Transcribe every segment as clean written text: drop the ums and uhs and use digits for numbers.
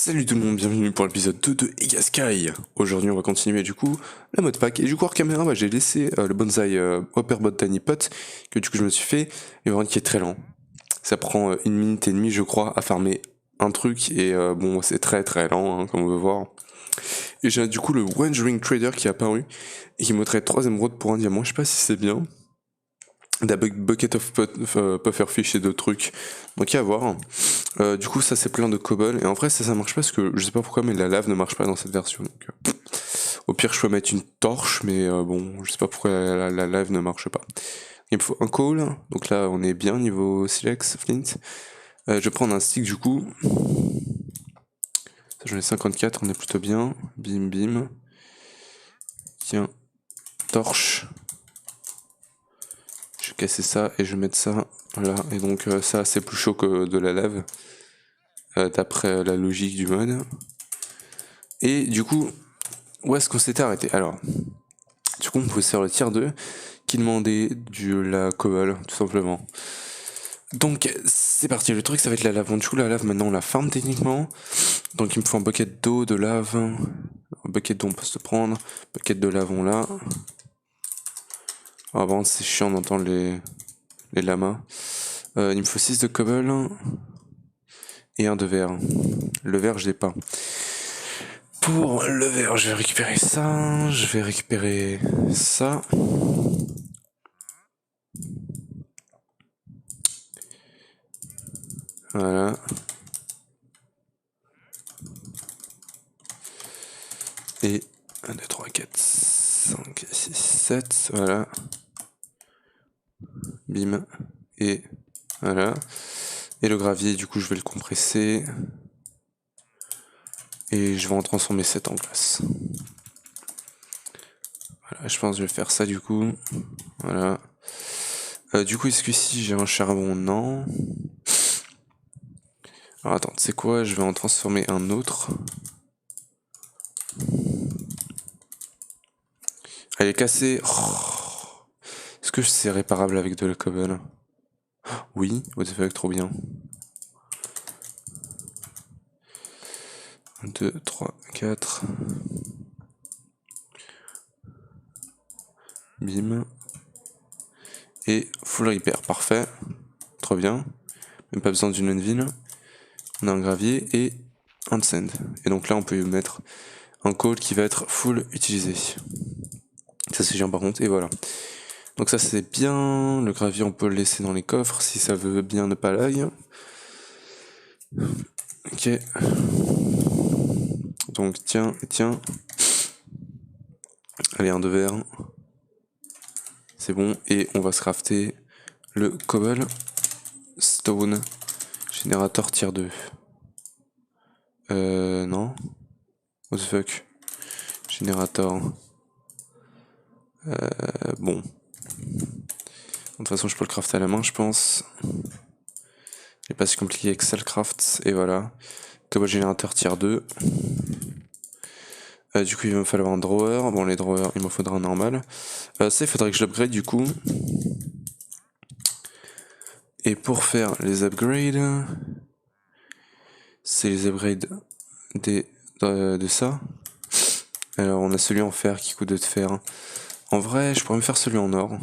Salut tout le monde, bienvenue pour l'épisode 2 de Egasky. Aujourd'hui on va continuer du coup la mode pack. Et du coup hors caméra j'ai laissé le bonsaï Upper Botany Pot que du coup je me suis fait, mais vraiment qui est très lent. Ça prend 1 minute et demie je crois à farmer un truc et bon c'est très très lent comme on peut voir. Et j'ai du coup le Wandering Trader qui est apparu et qui me traite 3 émeraudes pour un diamant, je sais pas si c'est bien. D'un bucket of pufferfish et d'autres trucs. Donc à voir. Du coup ça c'est plein de cobble et en vrai ça marche pas parce que je sais pas pourquoi mais la lave ne marche pas dans cette version. Donc, au pire je peux mettre une torche mais bon je sais pas pourquoi la lave ne marche pas. Il me faut un coal, donc là on est bien niveau silex, flint. Je vais prendre un stick du coup. Ça j'en ai 54, on est plutôt bien. Bim bim. Tiens, torche. Je vais casser ça et je vais mettre ça là. Et donc ça c'est plus chaud que de la lave. D'après la logique du mode. Et du coup, où est-ce qu'on s'était arrêté? Alors, du coup on pouvait faire le tier 2 qui demandait la cobble, tout simplement. Donc c'est parti, le truc ça va être la lave. Du coup la lave maintenant on la farm techniquement. Donc il me faut un bucket d'eau, de lave. Un bucket d'eau on peut se prendre. Bucket de lave on l'a. Ah bon c'est chiant d'entendre les lamas. Il me faut 6 de cobble. Et un de verre. Le verre je l'ai pas. Pour le verre je vais récupérer ça. Je vais récupérer ça. Voilà. Et 1, 2, 3, 4, 5, 6, 7, voilà. Bim. Et voilà. Et le gravier, du coup, je vais le compresser. Et je vais en transformer 7 en glace. Voilà, je pense que je vais faire ça du coup. Voilà. Du coup, est-ce que si j'ai un charbon? Non. Alors attends, tu sais quoi? Je vais en transformer un autre. Elle est cassée. Oh. Est-ce que c'est réparable avec de la cobble? Oui, what the fuck, trop bien. 1, 2, 3, 4. Bim. Et full repair, parfait. Trop bien. Même pas besoin d'une anvil. On a un gravier et un sand. Et donc là on peut mettre un coal qui va être full utilisé. Ça c'est chiant par contre, et voilà. Donc ça c'est bien, le gravier on peut le laisser dans les coffres si ça veut bien ne pas lag. Ok. Donc tiens, tiens. Allez, un de verre. C'est bon, et on va se crafter le cobble stone générateur tier 2. Non. What the fuck. Générateur. Bon. De toute façon, je peux le crafter à la main, je pense. Il n'est pas si compliqué que ça le craft. Et voilà. Cobble générateur tier 2. Du coup, il va me falloir un drawer. Bon, les drawers, il me faudra un normal. Ça, il faudrait que je l'upgrade du coup. Et pour faire les upgrades, c'est les upgrades de ça. Alors, on a celui en fer qui coûte 2 de fer. En vrai, je pourrais me faire celui en or.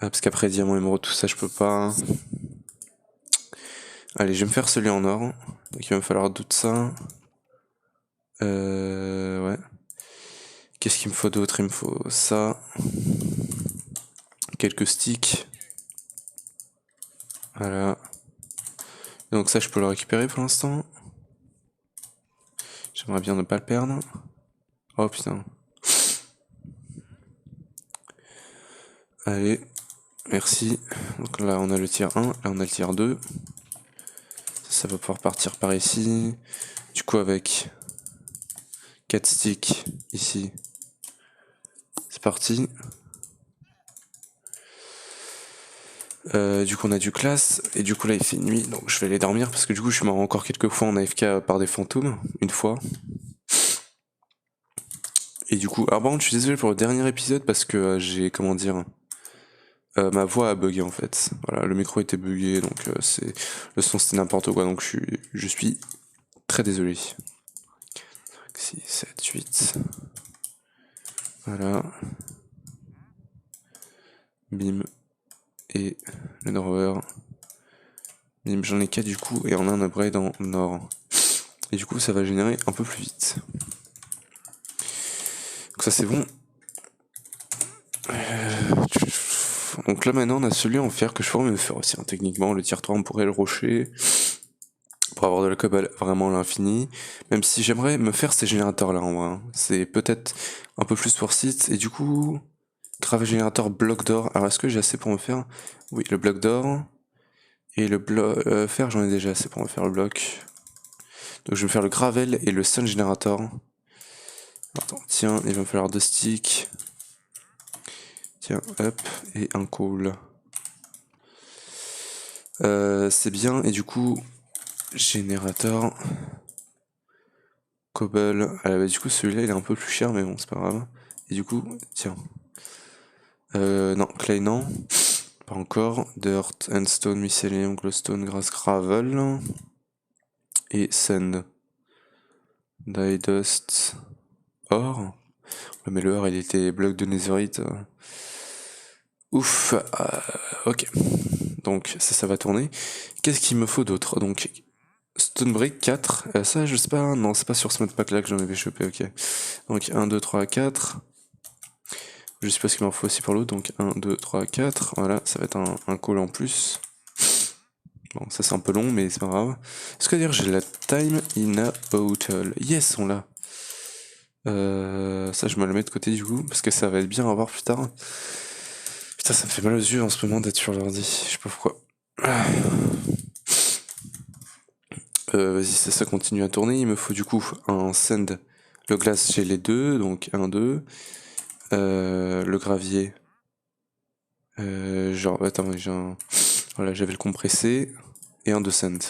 Parce qu'après, diamant, émeraude, tout ça, je peux pas. Allez, je vais me faire celui en or. Donc, il va me falloir tout ça. Ouais. Qu'est-ce qu'il me faut d'autre? Il me faut ça. Quelques sticks. Voilà. Donc ça, je peux le récupérer pour l'instant. J'aimerais bien ne pas le perdre. Oh putain. Allez. Merci. Donc là, on a le tier 1. Là, on a le tier 2. Ça va pouvoir partir par ici. Du coup, avec 4 sticks ici. C'est parti. Du coup on a du classe et du coup là il fait nuit donc je vais aller dormir parce que du coup je suis mort encore quelques fois en AFK par des fantômes, une fois. Et du coup, alors par contre je suis désolé pour le dernier épisode parce que j'ai, comment dire, ma voix a bugué en fait. Voilà, le micro était bugué donc le son c'était n'importe quoi donc je suis très désolé. 6, 7, 8. Voilà. Bim. Et le drawer. Bim, j'en ai 4 du coup, et on a un upgrade en or. Et du coup, ça va générer un peu plus vite. Donc ça, c'est bon. Donc là, maintenant, on a celui en fer que je pourrais me faire aussi. Hein. Techniquement, le tier 3, on pourrait le rocher. Pour avoir de la cobble vraiment à l'infini. Même si j'aimerais me faire ces générateurs-là, en vrai. Hein. C'est peut-être un peu plus pour site. Et du coup, grave générateur bloc d'or. Alors, est-ce que j'ai assez pour me faire? Oui, le bloc d'or. Et le bloc fer, j'en ai déjà assez pour me faire le bloc. Donc je vais me faire le gravel et le sun generator. Attends, tiens, il va me falloir 2 sticks. Tiens, hop, et un coal. C'est bien, et du coup, générateur. Cobble. Ah, bah, du coup, celui-là, il est un peu plus cher, mais bon, c'est pas grave. Et du coup, tiens. Non, clay, non. Pas encore. Dirt, and stone, mycelium, glowstone, grass, gravel. Et sand. Dye, dust. Or. Ouais, mais le or, il était bloc de netherite. Ouf. Ok. Donc, ça va tourner. Qu'est-ce qu'il me faut d'autre? Donc, stone brick 4. Ça, je sais pas. Non, c'est pas sur ce modpack là que j'en avais chopé. Ok. Donc, 1, 2, 3, 4. Je sais pas ce qu'il m'en faut aussi pour l'autre, donc 1, 2, 3, 4, voilà, ça va être un call en plus. Bon, ça c'est un peu long, mais c'est pas grave. Est-ce que dire j'ai la time in a bottle? Yes, on l'a. Ça je me le mets de côté du coup, parce que ça va être bien à voir plus tard. Putain, ça me fait mal aux yeux en ce moment d'être sur l'ordi, je sais pas pourquoi. Vas-y, ça continue à tourner, il me faut du coup un sand. Le glace, j'ai les deux, donc 1, 2. Le gravier. Genre, attends, j'ai un... Voilà, j'avais le compressé et un de sand.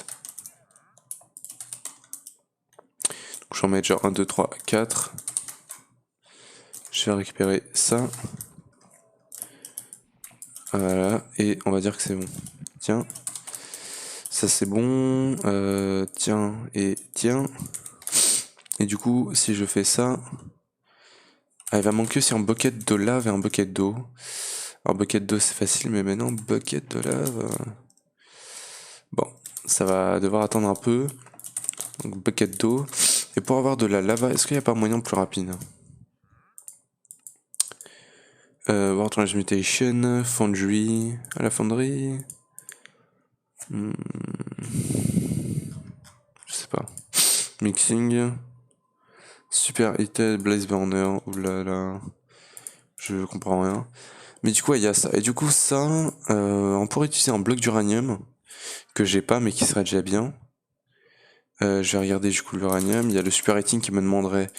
Donc je vais en mettre genre 1, 2, 3, 4. Je vais récupérer ça. Voilà, et on va dire que c'est bon. Tiens, ça c'est bon. Tiens, et tiens. Et du coup, si je fais ça, il va manquer aussi un bucket de lave et un bucket d'eau. Alors bucket d'eau c'est facile, mais maintenant bucket de lave... Bon, ça va devoir attendre un peu. Donc bucket d'eau. Et pour avoir de la lava, est-ce qu'il n'y a pas un moyen plus rapide? World Transmutation, Foundry, à la Foundry. Je sais pas. Mixing. Super Heated, Blaze Burner, oulala. Je comprends rien. Mais du coup, il y a ça. Et du coup, ça, on pourrait utiliser un bloc d'uranium que j'ai pas, mais qui serait déjà bien. Je vais regarder du coup l'uranium. Il y a le super rating qui me demanderait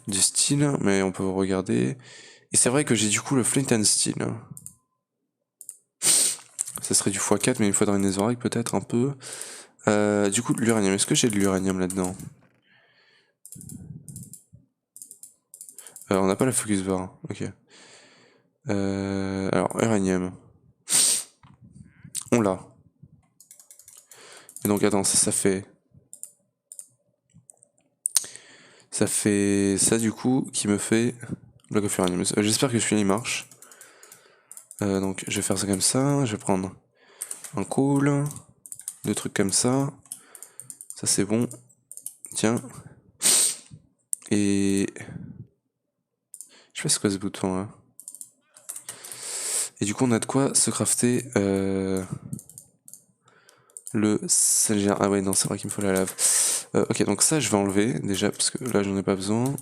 du steel, mais on peut regarder. Et c'est vrai que j'ai du coup le flint and steel. Ça serait du x4, mais il me faudrait une netherrack peut-être un peu. Du coup, l'uranium. Est-ce que j'ai de l'uranium là-dedans? On n'a pas la focus bar. Ok. Alors, uranium. On l'a. Et donc, attends, ça fait... Ça fait ça du coup qui me fait bloc of uranium. J'espère que celui-là il marche. Donc je vais faire ça comme ça. Je vais prendre un coal. Deux trucs comme ça. Ça c'est bon. Tiens. Et... Je sais pas c'est quoi ce bouton là. Et du coup on a de quoi se crafter le sel. Ah ouais non c'est vrai qu'il me faut la lave. Ok donc ça je vais enlever déjà parce que là j'en ai pas besoin.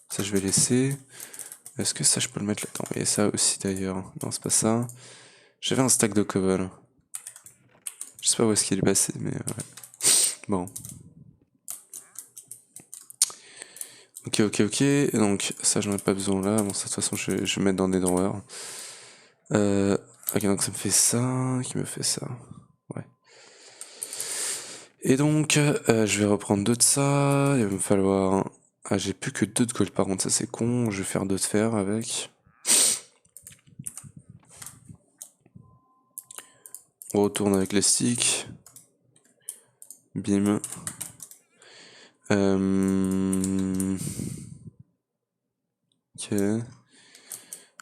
Ça je vais laisser. Est-ce que ça je peux le mettre là-dedans? Et ça aussi d'ailleurs. Non c'est pas ça. J'avais un stack de cobble. Je sais pas où est-ce qu'il est passé mais ouais. Bon. Ok. Donc ça j'en ai pas besoin là. Bon ça de toute façon je vais mettre dans des drawers. Ok donc ça me fait ça. Qui me fait ça? Ouais. Et donc je vais reprendre deux de ça. Il va me falloir... Ah j'ai plus que deux de gold par contre ça c'est con. Je vais faire deux de fer avec. On retourne avec les sticks. Bim. Ok.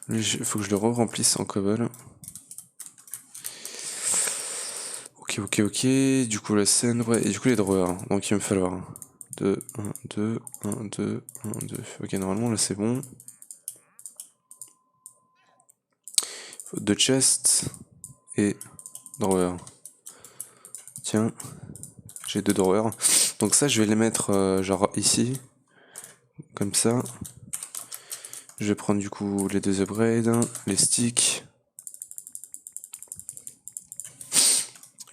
Lui, faut que je le re-remplisse en cobble. Ok. Du coup, la scène, ouais. Et du coup, les drawers. Donc, il va me falloir 2, 1, 2, 1, 2, 1, 2. Ok, normalement, là, c'est bon. Deux chests et drawers. Tiens, j'ai deux drawers. Donc, ça, je vais les mettre genre ici. Comme ça. Je vais prendre du coup les deux upgrades, les sticks.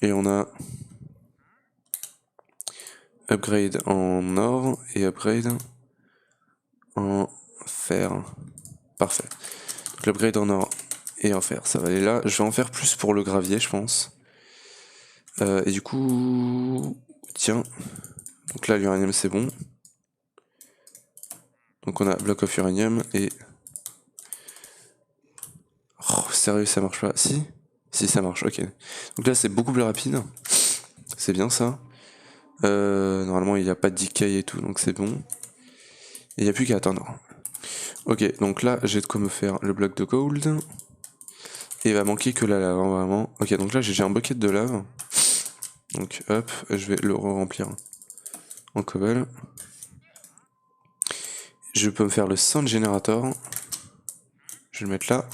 Et on a upgrade en or et upgrade en fer. Parfait. Donc l'upgrade en or et en fer, ça va aller là. Je vais en faire plus pour le gravier, je pense. Et du coup, tiens. Donc là, l'uranium, c'est bon. Donc on a block of uranium et... Oh, sérieux, ça marche pas? Si? Si, ça marche, ok. Donc là, c'est beaucoup plus rapide. C'est bien ça. Normalement, il n'y a pas de decay et tout, donc c'est bon. Et il n'y a plus qu'à attendre. Ok, donc là, j'ai de quoi me faire le bloc de gold. Et il va manquer que la lave, hein, vraiment. Ok, donc là, j'ai déjà un bucket de lave. Donc hop, je vais le remplir en cobble. Je peux me faire le sand generator. Je vais le mettre là.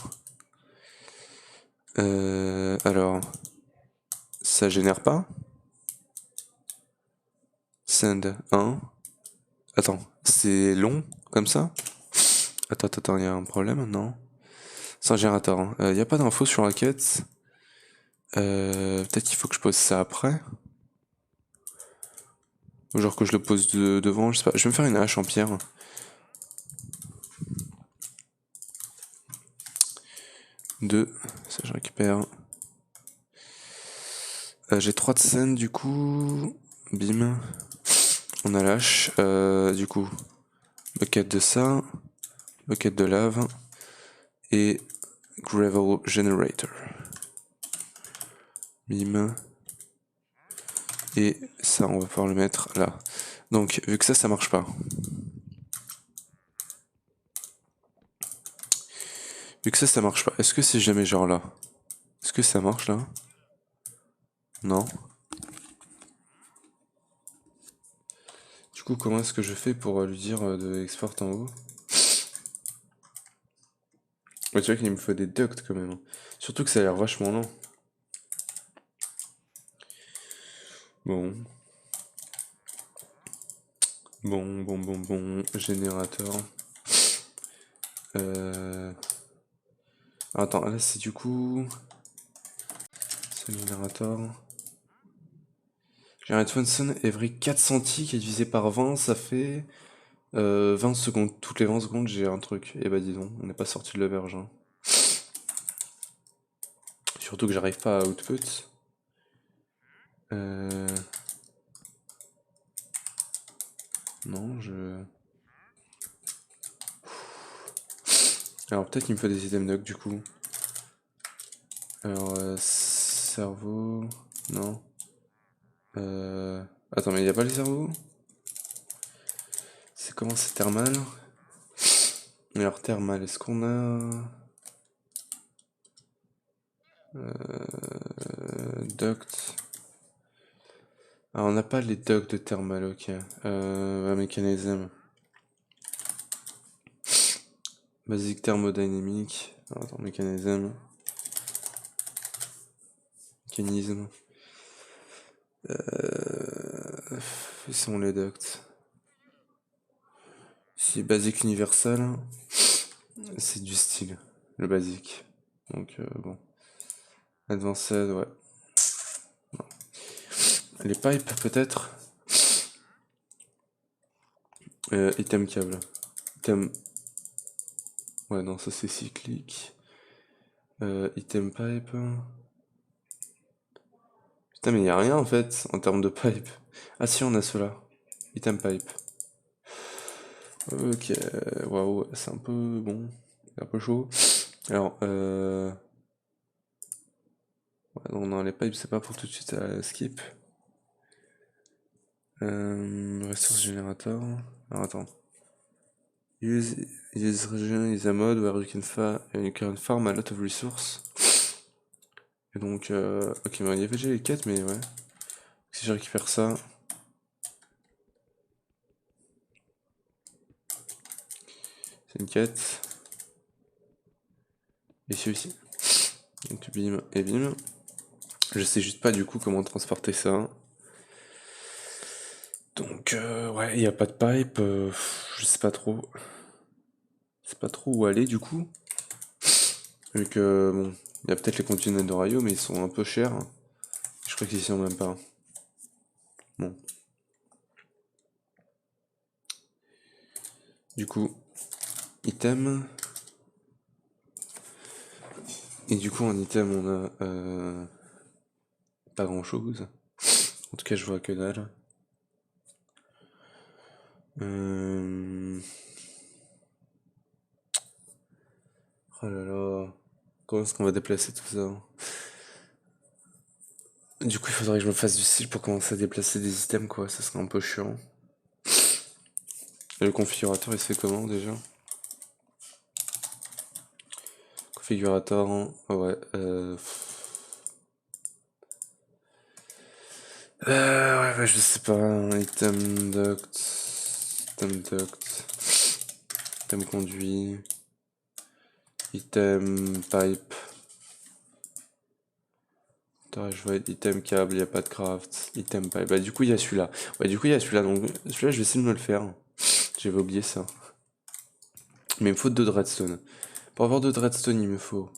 Alors, ça génère pas. Sand 1. Attends, c'est long comme ça? Attends, il y a un problème? Non. Sand generator. Hein. Y a pas d'infos sur la quête. Peut-être qu'il faut que je pose ça après. Ou genre que je le pose devant, je sais pas. Je vais me faire une hache en pierre. Deux, ça je récupère. J'ai 3 de scène du coup. Bim. On a l'hache. Du coup, bucket de ça. Bucket de lave. Et gravel generator. Bim. Et ça, on va pouvoir le mettre là. Donc, vu que ça marche pas. Vu que ça marche pas. Est-ce que c'est jamais genre là? Est-ce que ça marche là? Non. Du coup, comment est-ce que je fais pour lui dire de export en haut? Ouais, tu vois qu'il me faut des ducts quand même. Surtout que ça a l'air vachement lent. Bon. Bon. Générateur. Attends, là c'est du coup... C'est le générateur. Generate Function every 4 centi qui est divisé par 20, ça fait 20 secondes. Toutes les 20 secondes, j'ai un truc. Et bah dis donc, on n'est pas sorti de l'auberge. Hein. Surtout que j'arrive pas à output. Non, je... Alors peut-être qu'il me faut des items doc du coup. Alors, cerveau... Non. Attends, mais il y a pas le cerveau? C'est comment c'est thermal? Alors thermal, est-ce qu'on a... Duct. Ah, on n'a pas les ducts de thermal, ok. Mécanisme. Basique thermodynamique. Alors, attends, mécanisme. Mécanisme. Où sont les ducts? Si, basique universal. C'est du style, le basique. Donc, bon. Advanced, ouais. Non. Les pipes, peut-être. Item câble. Item. Ouais, non, ça c'est cyclique. Item pipe. Putain, mais y a rien en fait en termes de pipe. Ah si, on a cela. Item pipe. Ok, waouh, c'est un peu bon, c'est un peu chaud. Alors, ouais, non, les pipes, c'est pas pour tout de suite à skip. Resource générateur. Alors attends. Use region is a mode where you can farm a lot of resources. Et donc, ok, il y avait déjà les quêtes, mais ouais. Si je récupère ça. C'est une quête. Et celui-ci. Donc bim et bim. Je sais juste pas du coup comment transporter ça. Donc ouais, il n'y a pas de pipe. Je sais pas trop. Je sais pas trop où aller du coup. Vu que bon, il y a peut-être les conteneurs de Rayo, mais ils sont un peu chers. Je crois qu'ici on même pas. Bon. Du coup, item. Et du coup en item on a pas grand chose. En tout cas je vois que dalle. Oh là là. Comment est-ce qu'on va déplacer tout ça? Du coup il faudrait que je me fasse du style pour commencer à déplacer des items quoi, ça serait un peu chiant. Et le configurateur il se fait comment déjà? Configurateur, hein. Ouais, ouais, je sais pas, item duct, item conduit, item pipe. Attends, je vois item câble, y a pas de craft, item pipe. Bah du coup il y a celui-là. Ouais, du coup il y a celui-là, donc celui-là je vais essayer de me le faire. J'avais oublié ça. Mais il me faut 2 dreadstone. Pour avoir 2 dreadstone, il me faut.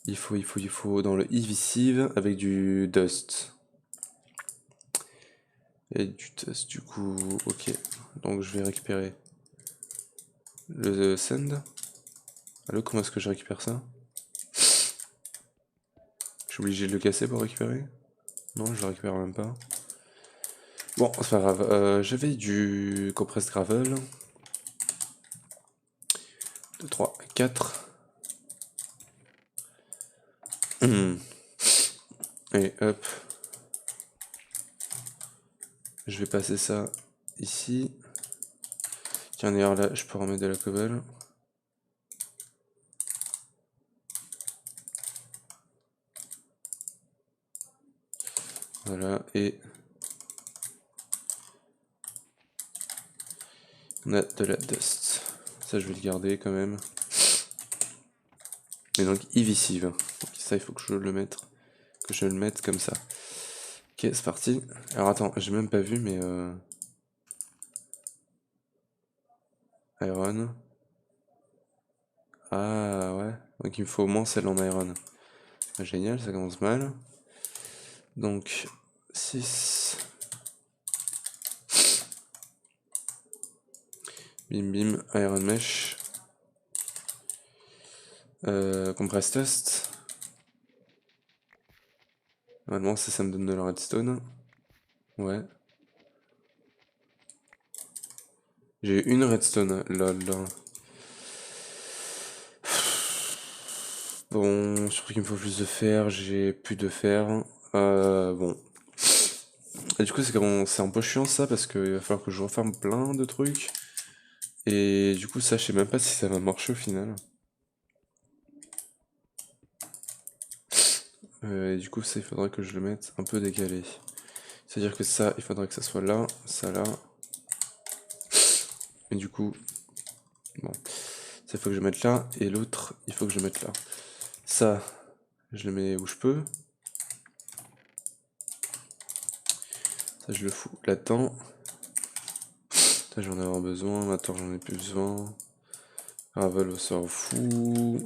Il faut dans le Evisive avec du dust. Et du dust, du coup, ok. Donc je vais récupérer le send. Allô, comment est-ce que je récupère ça? Je suis obligé de le casser pour récupérer? Non, je le récupère même pas. Bon, c'est pas grave. J'avais du compressed gravel. 2, 3, 4. Et hop. Je vais passer ça ici. Tiens, d'ailleurs là, je peux remettre de la cobble. Voilà, et on a de la dust. Ça, je vais le garder quand même. Et donc, Evisive. Donc, ça, il faut que je le mette. Que je le mette comme ça. Ok, c'est parti. Alors, attends, j'ai même pas vu, mais Iron. Ah, ouais. Donc, il me faut au moins celle en Iron. Ah, génial, ça commence mal. Donc, 6. Bim bim, Iron Mesh. Compress Test. Normalement, ça me donne de la redstone. Ouais. J'ai une redstone, lol. Bon, surtout qu'il me faut plus de fer, j'ai plus de fer. Bon. Et du coup, c'est un peu chiant ça parce qu'il va falloir que je referme plein de trucs. Et du coup, ça, je sais même pas si ça va marcher au final. Et du coup, ça, il faudrait que je le mette un peu décalé. C'est-à-dire que ça, il faudrait que ça soit là, ça là. Et du coup, bon, ça, il faut que je mette là. Et l'autre, il faut que je mette là. Ça, je le mets où je peux. Ça, je le fous là-dedans. Ça, j'en ai avoir besoin. Maintenant, j'en ai plus besoin. Gravel, on s'en fout.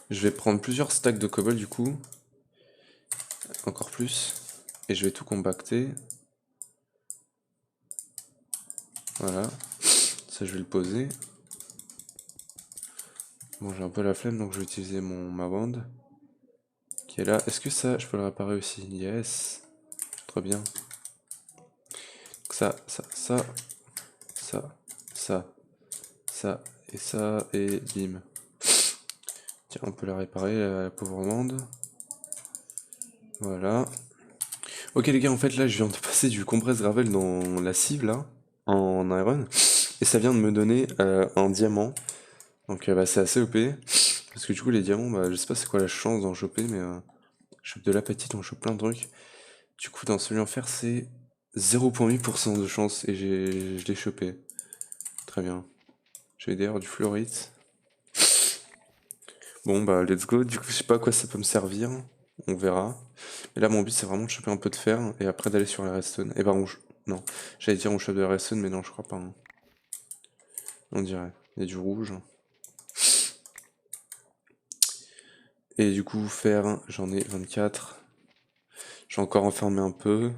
Je vais prendre plusieurs stacks de cobble du coup. Encore plus. Et je vais tout compacter. Voilà. Ça, je vais le poser. Bon, j'ai un peu la flemme, donc je vais utiliser ma bande. Qui est là. Est-ce que ça, je peux le réparer aussi? Yes. Très bien. Ça, ça, et ça, et bim. Tiens, on peut la réparer, la pauvre bande. Voilà. Ok les gars, en fait là je viens de passer du compress gravel dans la cive là, en iron, et ça vient de me donner un diamant. Donc bah, c'est assez OP, parce que du coup les diamants, bah, je sais pas c'est quoi la chance d'en choper, mais je chope de l'apatite, on chope plein de trucs. Du coup dans celui en fer c'est 0,8% de chance, et je l'ai chopé. Très bien. J'ai d'ailleurs du fluorite. Bon bah let's go, du coup je sais pas à quoi ça peut me servir, on verra. Mais là mon but c'est vraiment de choper un peu de fer et après d'aller sur la redstone. Et bah non, j'allais dire on chope de la redstone mais non je crois pas. Hein. On dirait, il y a du rouge. Et du coup fer, j'en ai 24. J'ai encore enfermé un peu.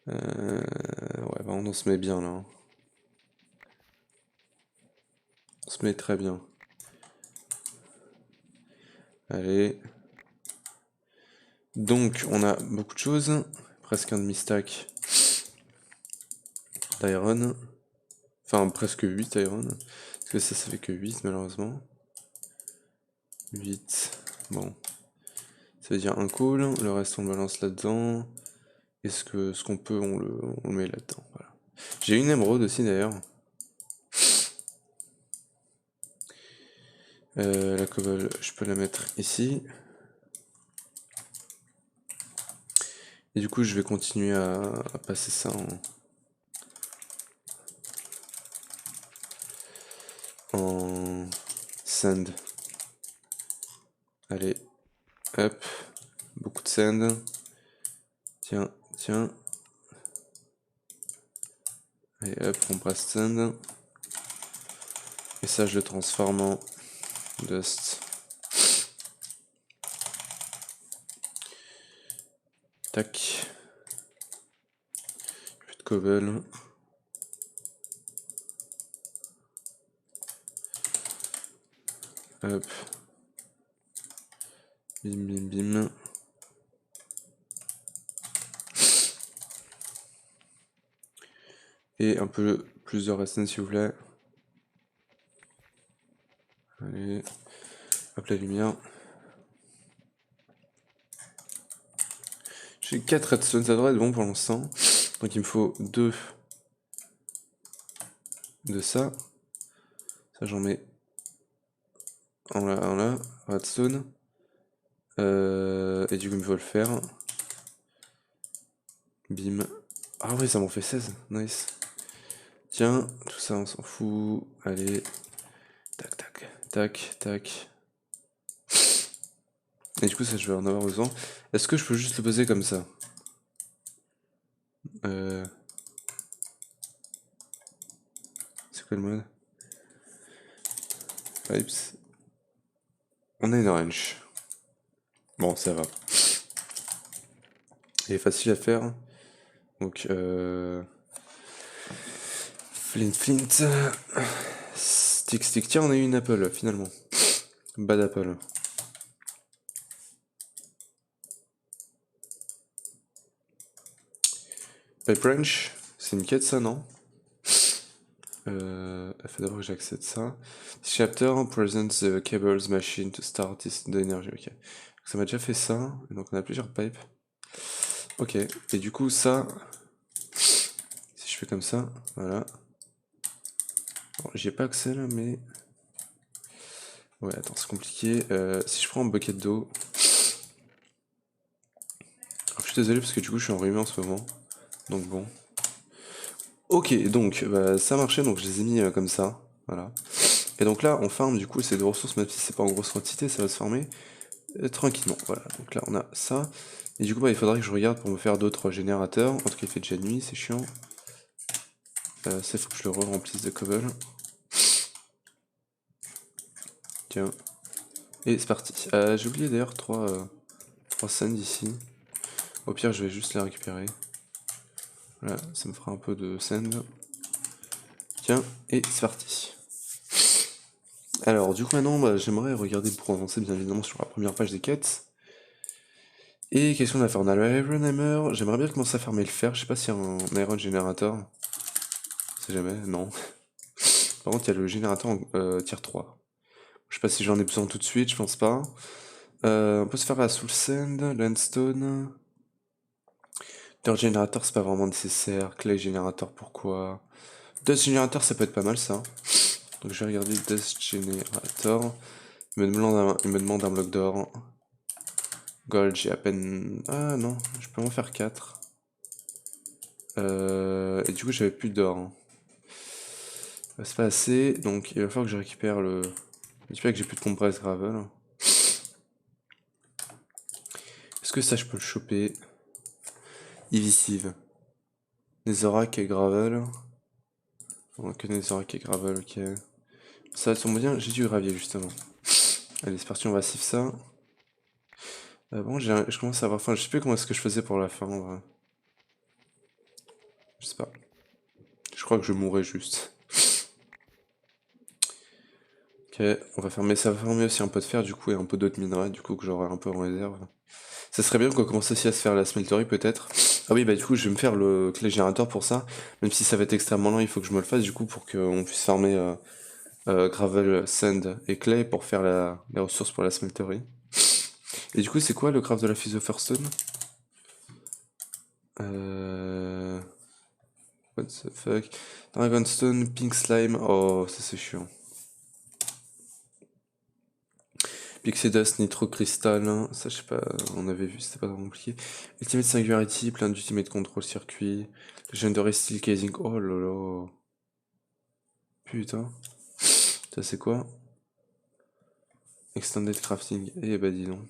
Ouais bah on se met bien là. Hein. On se met très bien. Allez. Donc on a beaucoup de choses. Presque un demi-stack d'iron. Enfin presque 8 iron. Parce que ça fait que 8 malheureusement. 8. Bon. Ça veut dire un coal. Le reste on le balance là-dedans. Est-ce que ce qu'on peut on le met là-dedans. Voilà. J'ai une émeraude aussi d'ailleurs. La cobble, je peux la mettre ici. Et du coup je vais continuer à passer ça en sand. Allez, hop, beaucoup de sand. Tiens, tiens. Allez hop, on passe sand. Et ça je le transforme en dust. Tac. Plus de cobble. Hop. Bim bim bim. Et un peu plus de redstone s'il vous plaît. Allez. Hop la lumière. J'ai 4 redstone, ça devrait être bon pour l'instant. Donc il me faut 2 de ça. Ça j'en mets en là, redstone. Et du coup il me faut le faire. Bim. Ah oui, ça m'en fait 16, nice. Tiens, tout ça on s'en fout. Allez. Tac, tac, tac, tac. Et du coup ça je vais en avoir besoin. Est-ce que je peux juste le poser comme ça? C'est quoi le mode? Pipes. On a une orange. Bon, ça va. Il est facile à faire. Donc, Flint, flint. Stick, stick. Tiens, on a eu une apple, finalement. Bad apple. Pipe wrench. C'est une quête, ça, non? Il faut d'abord que j'accède ça. This chapter presents the cables machine to start this de l'énergie. Ok. Ça m'a déjà fait ça. Donc, on a plusieurs pipes. Ok. Et du coup, ça... Si je fais comme ça, voilà. Bon, j'y ai pas accès, là, mais... Ouais, attends, c'est compliqué. Si je prends un bucket d'eau... Je suis désolé parce que du coup je suis enrhumé en ce moment. Donc bon. Ok, donc bah, ça marchait, donc je les ai mis comme ça. Voilà. Et donc là on farm du coup ces deux ressources, même si c'est pas en grosse quantité, ça va se farmer tranquillement. Voilà, donc là on a ça. Et du coup bah, il faudrait que je regarde pour me faire d'autres générateurs. En tout cas il fait déjà nuit, c'est chiant. Ça il faut que je le remplisse de cobble. Tiens. Et c'est parti. J'ai oublié d'ailleurs 3 sand ici. Au pire je vais juste les récupérer. Voilà, ça me fera un peu de sand. Tiens, et c'est parti. Alors, du coup, maintenant, bah, j'aimerais regarder pour avancer, bien évidemment, sur la première page des quêtes. Et qu'est-ce qu'on a fait? On a le Iron Hammer. J'aimerais bien commencer à farmer le fer. Je sais pas s'il y a un Iron Generator. Je sais jamais, non. Par contre, il y a le générateur en tier 3. Je sais pas si j'en ai besoin tout de suite, je pense pas. On peut se faire la Soul Sand, Landstone. Dirt Generator, c'est pas vraiment nécessaire. Clay Generator, pourquoi? Dust Generator, ça peut être pas mal, ça. Donc je vais regarder Dust Generator. Il me demande un bloc d'or. Gold, j'ai à peine... Ah non, je peux en faire 4. Et du coup, j'avais plus d'or, hein. C'est pas assez, donc il va falloir que je récupère le... J'espère que j'ai plus de compresse gravel. Est-ce que ça, je peux le choper? Evisive. Netherrack et gravel. On a que Netherrack et gravel, ok. Ça tombe bien, j'ai du gravier, justement. Allez, c'est parti, on va sieve ça. Bon, je commence à avoir faim. Je sais plus comment est-ce que je faisais pour la fin, en vrai. Je sais pas. Je crois que je mourrais juste. Ok, on va fermer. Ça va fermer aussi un peu de fer, du coup, et un peu d'autres minerais, du coup, que j'aurai un peu en réserve. Ça serait bien qu'on commence aussi à se faire la smelterie, peut-être. Ah oui, bah du coup, je vais me faire le clé générateur pour ça. Même si ça va être extrêmement lent, il faut que je me le fasse, du coup, pour qu'on puisse farmer gravel, sand et clay pour faire les ressources pour la smelterie. Et du coup, c'est quoi le craft de la Philosopher's Stone? What the fuck? Dragonstone, Pink Slime. Oh, ça c'est chiant. Pixie Dust, Nitro Crystal. Ça, je sais pas, on avait vu, c'était pas trop compliqué. Ultimate Singularity, plein d'Ultimate Control Circuit. Legendary Steel Casing. Oh là là. Putain. Ça, c'est quoi? Extended Crafting. Eh bah, dis donc.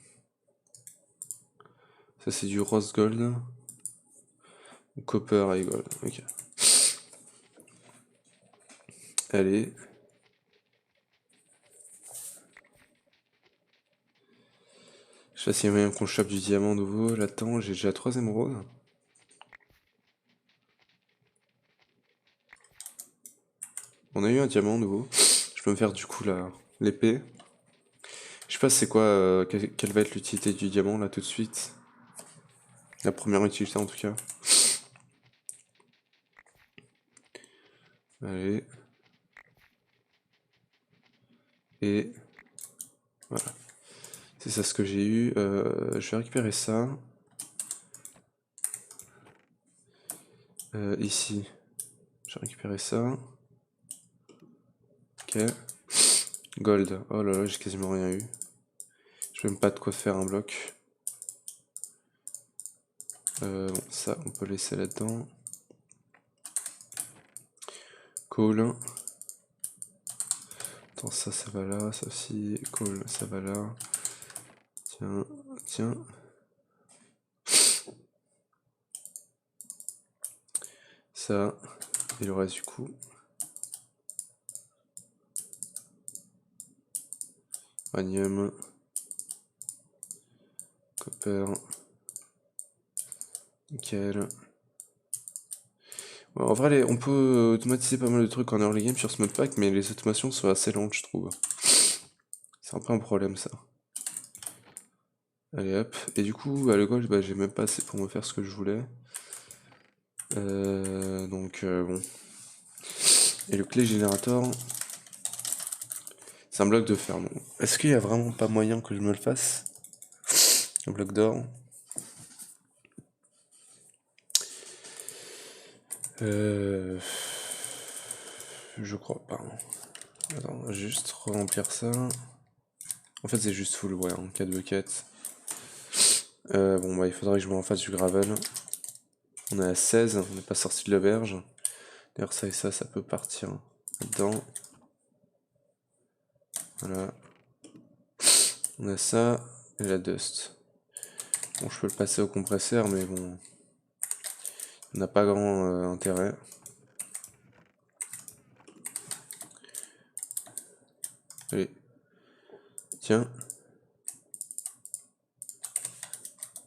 Ça, c'est du Rose Gold. Copper et Gold. Ok. Allez. Je sais pas s'il y a moyen qu'on chope du diamant nouveau. Là-dedans, j'ai déjà 3 émeraudes. On a eu un diamant nouveau. Je peux me faire du coup l'épée. Je sais pas c'est quoi, quelle va être l'utilité du diamant là tout de suite. La première utilité en tout cas. Allez. Et voilà. C'est ça ce que j'ai eu. Je vais récupérer ça. Ici. Je vais récupérer ça. Ok. Gold. Oh là là, j'ai quasiment rien eu. Je même pas de quoi faire un bloc. Bon, ça, on peut laisser là-dedans. Cool. Attends, ça va là. Ça aussi. Cool, ça va là. Tiens, tiens. Ça. Et le reste du coup. Uranium. Copper. Nickel. Ouais, en vrai, on peut automatiser pas mal de trucs en early game sur ce modpack, mais les automations sont assez lentes, je trouve. C'est un peu un problème, ça. Allez, hop. Et du coup, le gold, bah, j'ai même pas assez pour me faire ce que je voulais. Donc, bon. Et le clé générateur, c'est un bloc de fer. Bon. Est-ce qu'il y a vraiment pas moyen que je me le fasse? Un bloc d'or. Je crois pas. Attends, on va juste remplir ça. En fait, c'est juste full, ouais, 4 buckets. Bon, bah, il faudrait que je me en fasse du gravel. On est à 16, on n'est pas sorti de l'auberge. D'ailleurs, ça et ça peut partir là-dedans. Voilà. On a ça et la dust. Bon, je peux le passer au compresseur, mais bon, on n'a pas grand intérêt. Allez, tiens.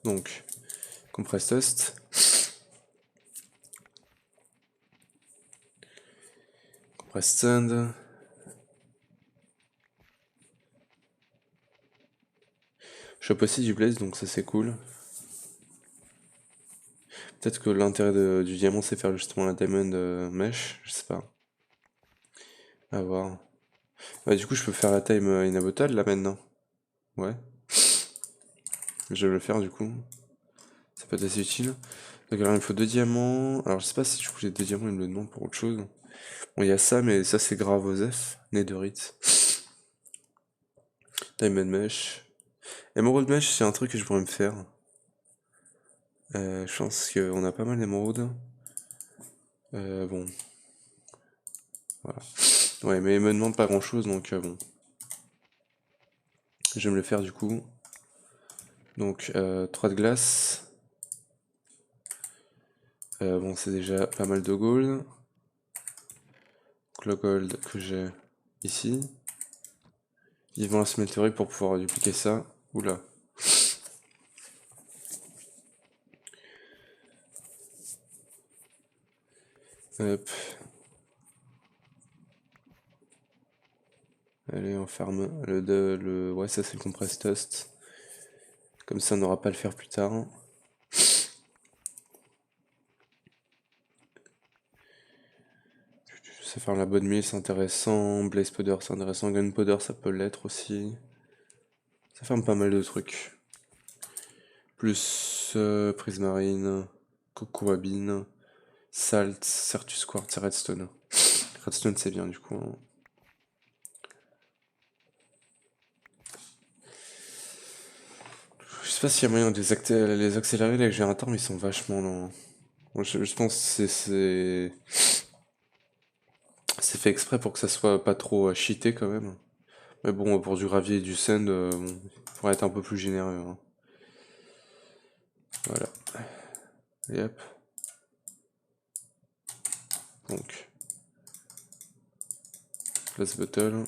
Donc, compress dust. Compress sand. Je chope aussi du blaze, donc ça c'est cool. Peut-être que l'intérêt du diamant c'est faire justement la diamond mesh, je sais pas. À voir. Bah, du coup, je peux faire la time inabotable là maintenant. Ouais. Je vais le faire du coup. Ça peut être assez utile. Donc alors il me faut 2 diamants. Alors je sais pas si je voulais 2 diamants, il me le demande pour autre chose. Bon, il y a ça, mais ça c'est grave aux F. Netherite. Diamond Mesh. Emerald Mesh, c'est un truc que je pourrais me faire. Je pense qu'on a pas mal d'émeraudes. Bon, voilà. Ouais, mais il me demande pas grand chose, donc bon. Je vais me le faire du coup. Donc 3 de glace. Bon, c'est déjà pas mal de gold. Donc le gold que j'ai ici. Vivement la smelterie pour pouvoir dupliquer ça. Oula. Hop. Allez, on ferme ouais, ça c'est le compress toast. Comme ça, on n'aura pas à le faire plus tard. Ça faire la bonne mille, c'est intéressant. Blaze powder, c'est intéressant. Gunpowder, ça peut l'être aussi. Ça ferme pas mal de trucs. Plus prismarine, cocoabine, salt, certus quartz et redstone. Redstone, c'est bien du coup, hein. Je sais pas s'il y a moyen de les accélérer les générateurs, mais ils sont vachement lents. Moi, je pense que c'est fait exprès pour que ça soit pas trop cheaté quand même. Mais bon, pour du gravier et du sand, bon, il faudrait être un peu plus généreux, hein. Voilà. Et hop. Donc, glass bottle.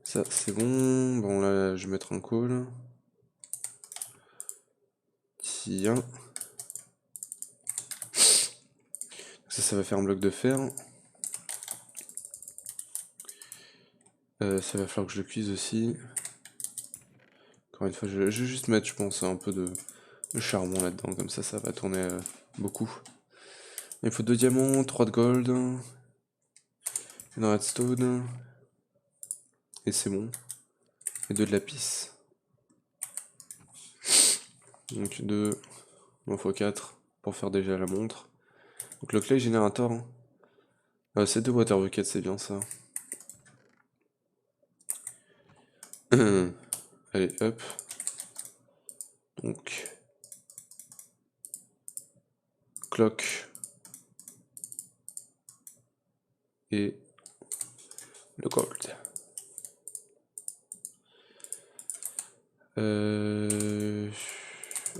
Ça, c'est bon. Bon, là, je vais mettre un call. Tiens. Ça va faire un bloc de fer. Ça va falloir que je le cuise aussi. Encore une fois, je vais juste mettre, je pense, un peu de charbon là-dedans. Comme ça va tourner beaucoup. Il me faut 2 diamants, 3 de gold, une redstone. Et c'est bon. Et 2 de lapis. Donc 2, il m'en faut 4 pour faire déjà la montre. Donc le clay générateur, hein. C'est 2 water buckets, c'est bien ça. Allez, hop. Donc, clock. Et le gold.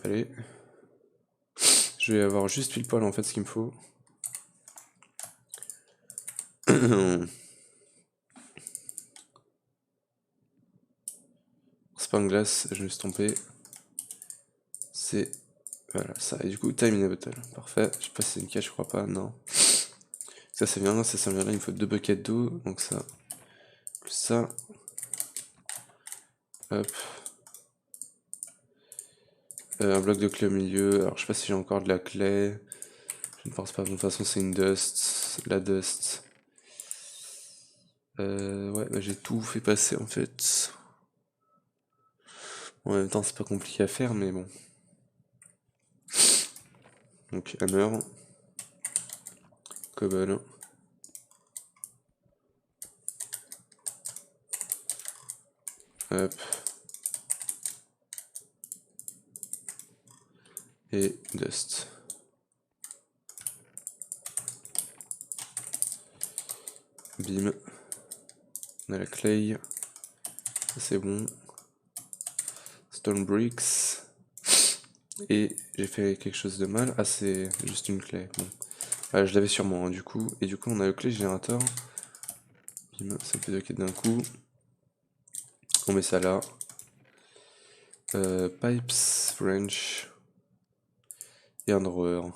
Allez. Je vais avoir juste pile poil en fait ce qu'il me faut. C'est pas une glace, je me suis trompé. C'est. Voilà, ça. Et du coup, time in a bottle. Parfait. Je sais pas si c'est une cache, je crois pas, non. Ça, c'est bien, ça bien là. Il me faut 2 buckets d'eau. Donc ça. Plus ça. Hop. Un bloc de clé au milieu. Alors, je sais pas si j'ai encore de la clé. Je ne pense pas. De toute façon, c'est une dust. La dust. Ouais, bah, j'ai tout fait passer en fait. En même temps, c'est pas compliqué à faire, mais bon. Donc, hammer. Cobble. Hop. Et dust. Bim. On a la clay. Ça, c'est bon. Stone bricks. Et j'ai fait quelque chose de mal. Ah, c'est juste une clé. Bon. Ah, je l'avais sûrement, hein, du coup. Et du coup, on a le clé générateur. Bim, ça me fait 2 quêtes d'un coup. On met ça là. Pipes, wrench. Et un drawer.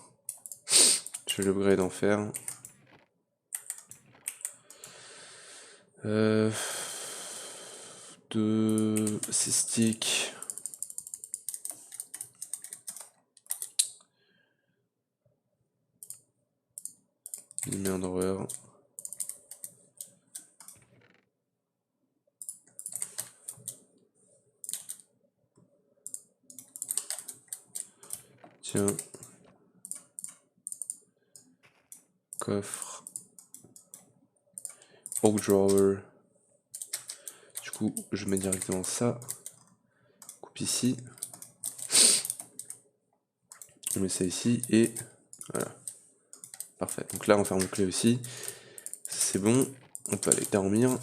Je vais l'upgrade en fer. De cystique. Il met un drawer. Tiens. Coffre. Oak drawer. Du coup, je mets directement ça. Coupe ici. On met ça ici et voilà. Parfait. Donc là, on ferme le clé aussi. C'est bon. On peut aller dormir.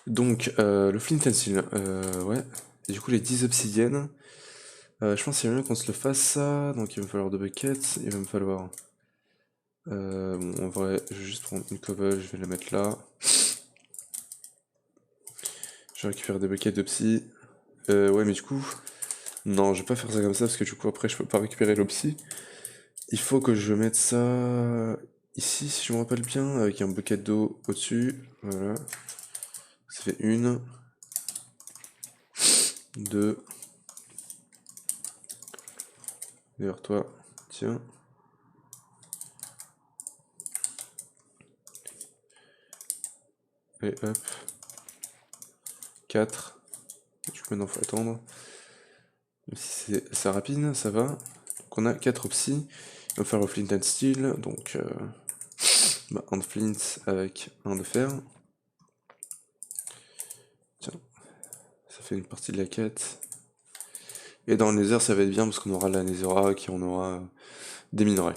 Donc, le flint and steel. Ouais. Et du coup, les 10 obsidiennes. Je pense qu'il y a mieux qu'on se le fasse ça. Donc, il va me falloir 2 buckets. Il va me falloir. Bon, en vrai, je vais juste prendre une cobble. Je vais la mettre là. Je récupère des buckets d'opsie. Ouais, mais du coup. Non, je vais pas faire ça comme ça parce que du coup, après, je peux pas récupérer l'opsie. Il faut que je mette ça ici, si je me rappelle bien, avec un bucket d'eau au-dessus. Voilà. Ça fait 1, 2. Vers toi, tiens. Et hop. 4. Du coup, maintenant, faut attendre. Même si c'est rapide, ça va. Donc, on a 4 opsis. Il va faire le flint and steel. Donc, un de flint avec un de fer. Tiens. Ça fait une partie de la quête. Et dans le nether, ça va être bien parce qu'on aura la netherrack et on aura des minerais.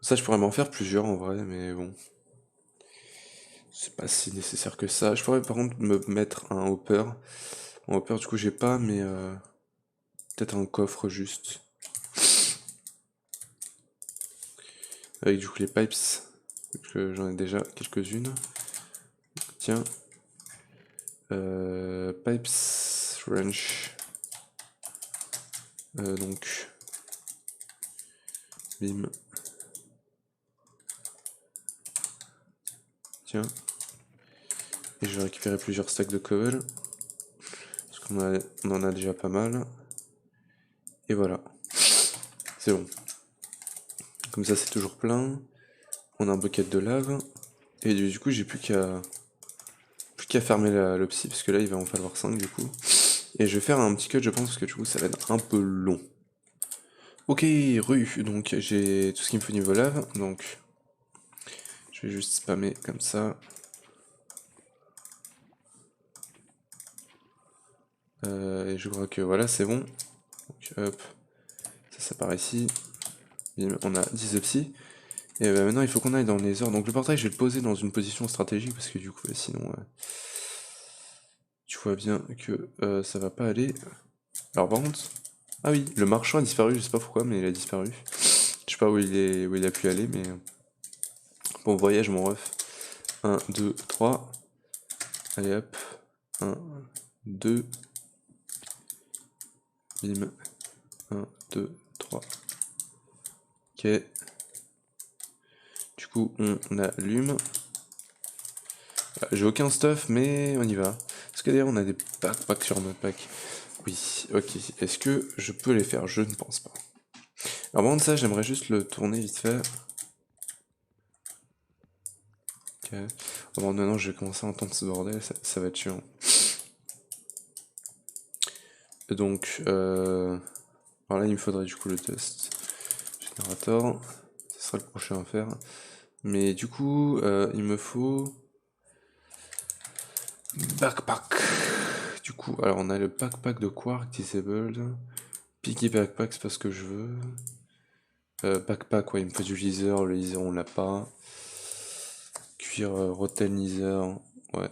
Ça, je pourrais m'en faire plusieurs en vrai, mais bon. C'est pas si nécessaire que ça. Je pourrais par contre me mettre un hopper. Un hopper, du coup, j'ai pas, mais peut-être un coffre juste. Avec du coup les pipes. Que j'en ai déjà quelques-unes. Tiens. Pipes wrench. Donc. Bim. Tiens. Et je vais récupérer plusieurs stacks de cobble. Parce qu'on en a déjà pas mal. Et voilà. C'est bon. Comme ça, c'est toujours plein. On a un bucket de lave. Et du coup, j'ai plus qu'à fermer l'opsie, parce que là, il va en falloir 5 du coup. Et je vais faire un petit cut, je pense, parce que du coup, ça va être un peu long. Ok, rue. Donc, j'ai tout ce qu'il me faut niveau lave. Donc, je vais juste spammer comme ça. Et je crois que voilà, c'est bon. Donc, hop. Ça part ici. Bim, on a 10 opsis. Et maintenant, il faut qu'on aille dans les heures. Donc, le portail, je vais le poser dans une position stratégique, parce que du coup, sinon... tu vois bien que ça va pas aller. Alors par contre... Ah oui, le marchand a disparu, je sais pas pourquoi, mais il a disparu. Je sais pas où il a pu aller, mais... Bon voyage mon ref. 1, 2, 3. Allez hop. 1, 2. Bim. 1, 2, 3. Ok. Du coup, on allume. J'ai aucun stuff, mais on y va. Est-ce que d'ailleurs on a des backpacks sur notre pack? Oui, ok. Est-ce que je peux les faire? Je ne pense pas. Alors avant de ça, j'aimerais juste le tourner vite fait. Ok. Bon, maintenant, je vais commencer à entendre ce bordel, ça va être chiant. Et donc, alors là, il me faudrait du coup le test générateur. Ce sera le prochain à faire. Mais du coup, il me faut backpack. Du coup, alors on a le backpack de Quark disabled. Piggy backpack, c'est pas ce que je veux. Backpack, ouais, il me faut du leather. Le leather, on l'a pas. Cuir rotten leather, ouais.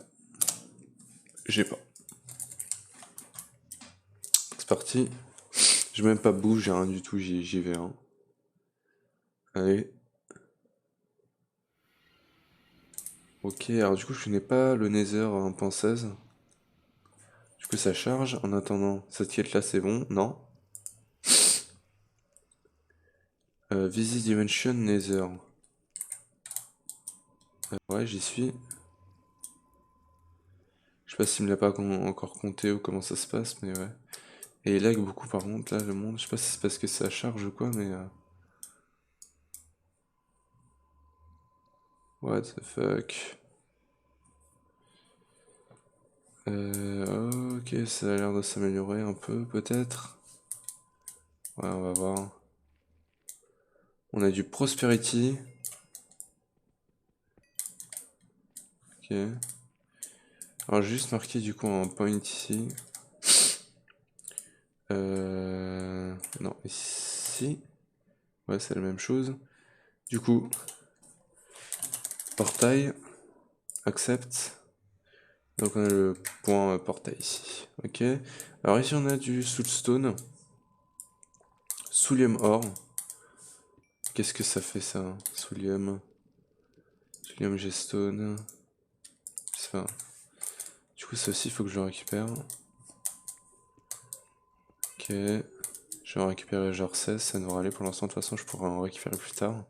J'ai pas. C'est parti. Je vais même pas bouge, j'ai rien du tout, j'y vais. Hein. Allez. Ok, alors du coup je n'ai pas le Nether 1.16. Du coup ça charge. En attendant, cette quête là c'est bon, non? Visit Dimension Nether. Ouais, j'y suis. Je sais pas s'il me l'a pas encore compté ou comment ça se passe, mais ouais. Et il lag beaucoup par contre là le monde. Je sais pas si c'est parce que ça charge ou quoi, mais... What the fuck? Ok, ça a l'air de s'améliorer un peu, peut-être. Ouais, on va voir. On a du Prosperity. Ok. Alors, j'ai juste marqué du coup un point ici. Non, ici. Ouais, c'est la même chose. Du coup, portail, accept. Donc on a le point portail ici. Ok. Alors ici on a du soulstone. Soulium or. Qu'est-ce que ça fait ça? Soulium. Soulium gestone. Je sais pas. Du coup ça aussi il faut que je le récupère. Ok. Je vais en récupérer genre 16, ça devrait aller pour l'instant. De toute façon je pourrai en récupérer plus tard.